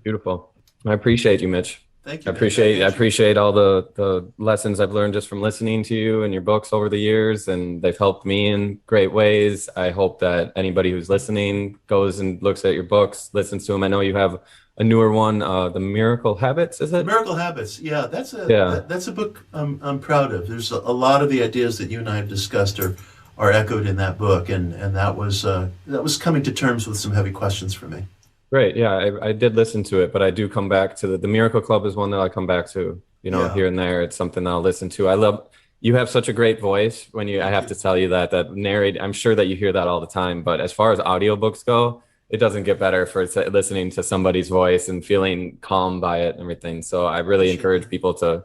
Beautiful. I appreciate you, Mitch. Thank you. I appreciate all the lessons I've learned just from listening to you and your books over the years, and they've helped me in great ways. I hope that anybody who's listening goes and looks at your books, listens to them. I know you have a newer one, The Miracle Habits, is it? Miracle Habits, yeah. That's a book I'm proud of. There's a lot of the ideas that you and I have discussed are echoed in that book, and that was coming to terms with some heavy questions for me. Great, yeah, I did listen to it, but I do come back to the Miracle Club is one that I come back to, you know, here and there. It's something that I'll listen to. You have such a great voice I have to tell you that narrate, I'm sure that you hear that all the time, but as far as audiobooks go, it doesn't get better for listening to somebody's voice and feeling calm by it and everything. So I really encourage people to,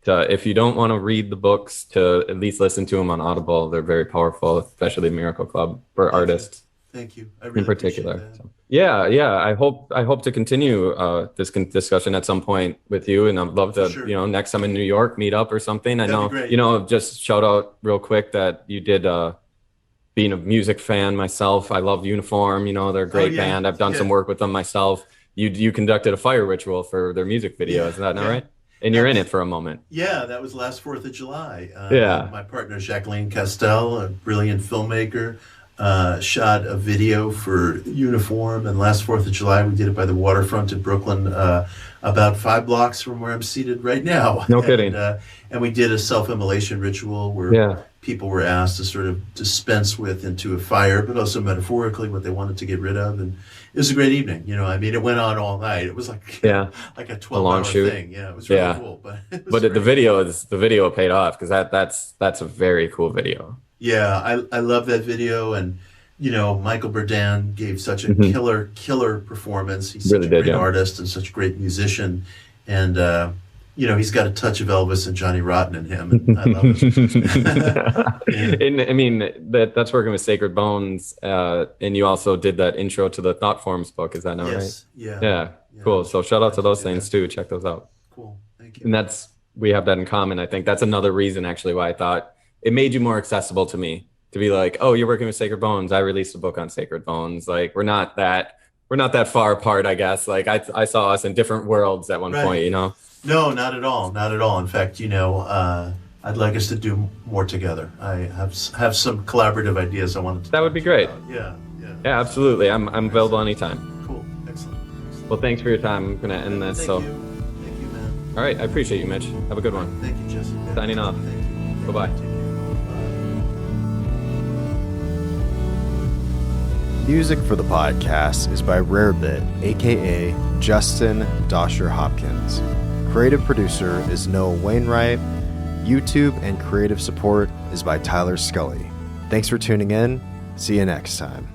if you don't want to read the books, to at least listen to them on Audible. They're very powerful, especially Miracle Club for artists. Thank you. I really in particular. So, yeah. I hope to continue this discussion at some point with you, and I'd love to, you know, next time in New York, meet up or something. That'd be great. You know, just shout out real quick that you did. Being a music fan myself, I love Uniform. You know, they're a great band. I've done some work with them myself. You conducted a fire ritual for their music video. Is that not right? And you're in it for a moment. Yeah, that was last 4th of July. My partner, Jacqueline Castell, a brilliant filmmaker, shot a video for Uniform. And last 4th of July, we did it by the waterfront in Brooklyn, about 5 blocks from where I'm seated right now. No kidding. And we did a self-immolation ritual where people were asked to sort of dispense with into a fire, but also metaphorically what they wanted to get rid of. And it was a great evening. You know, I mean, it went on all night. It was like a 12-hour thing. Yeah, it was really cool. But the video paid off, because that's a very cool video. Yeah, I love that video. And, you know, Michael Burdan gave such a killer performance. He's such a great artist and such a great musician. And, you know, he's got a touch of Elvis and Johnny Rotten in him, and I love it. And I mean, that's working with Sacred Bones, and you also did that intro to the Thought Forms book. Is that not right? Yeah. Cool. So shout out to those things too. Check those out. Cool. Thank you. And we have that in common. I think that's another reason actually why I thought it made you more accessible to me, to be like, oh, you're working with Sacred Bones. I released a book on Sacred Bones. Like, we're not that far apart, I guess. Like I saw us in different worlds at one point, you know? No, not at all. Not at all. In fact, you know, I'd like us to do more together. I have some collaborative ideas I wanted to. That would be great. Yeah. Yeah, absolutely. I'm available anytime. Cool. Excellent. Well, thanks for your time. I'm gonna end this. Thank you. Thank you, man. All right. I appreciate you, Mitch. Have a good one. Thank you, Jesse. Signing off. Thank you. Bye-bye. Take care. Music for the podcast is by Rarebit, aka Justin Dosher Hopkins. Creative producer is Noah Wainwright. YouTube and creative support is by Tyler Scully. Thanks for tuning in. See you next time.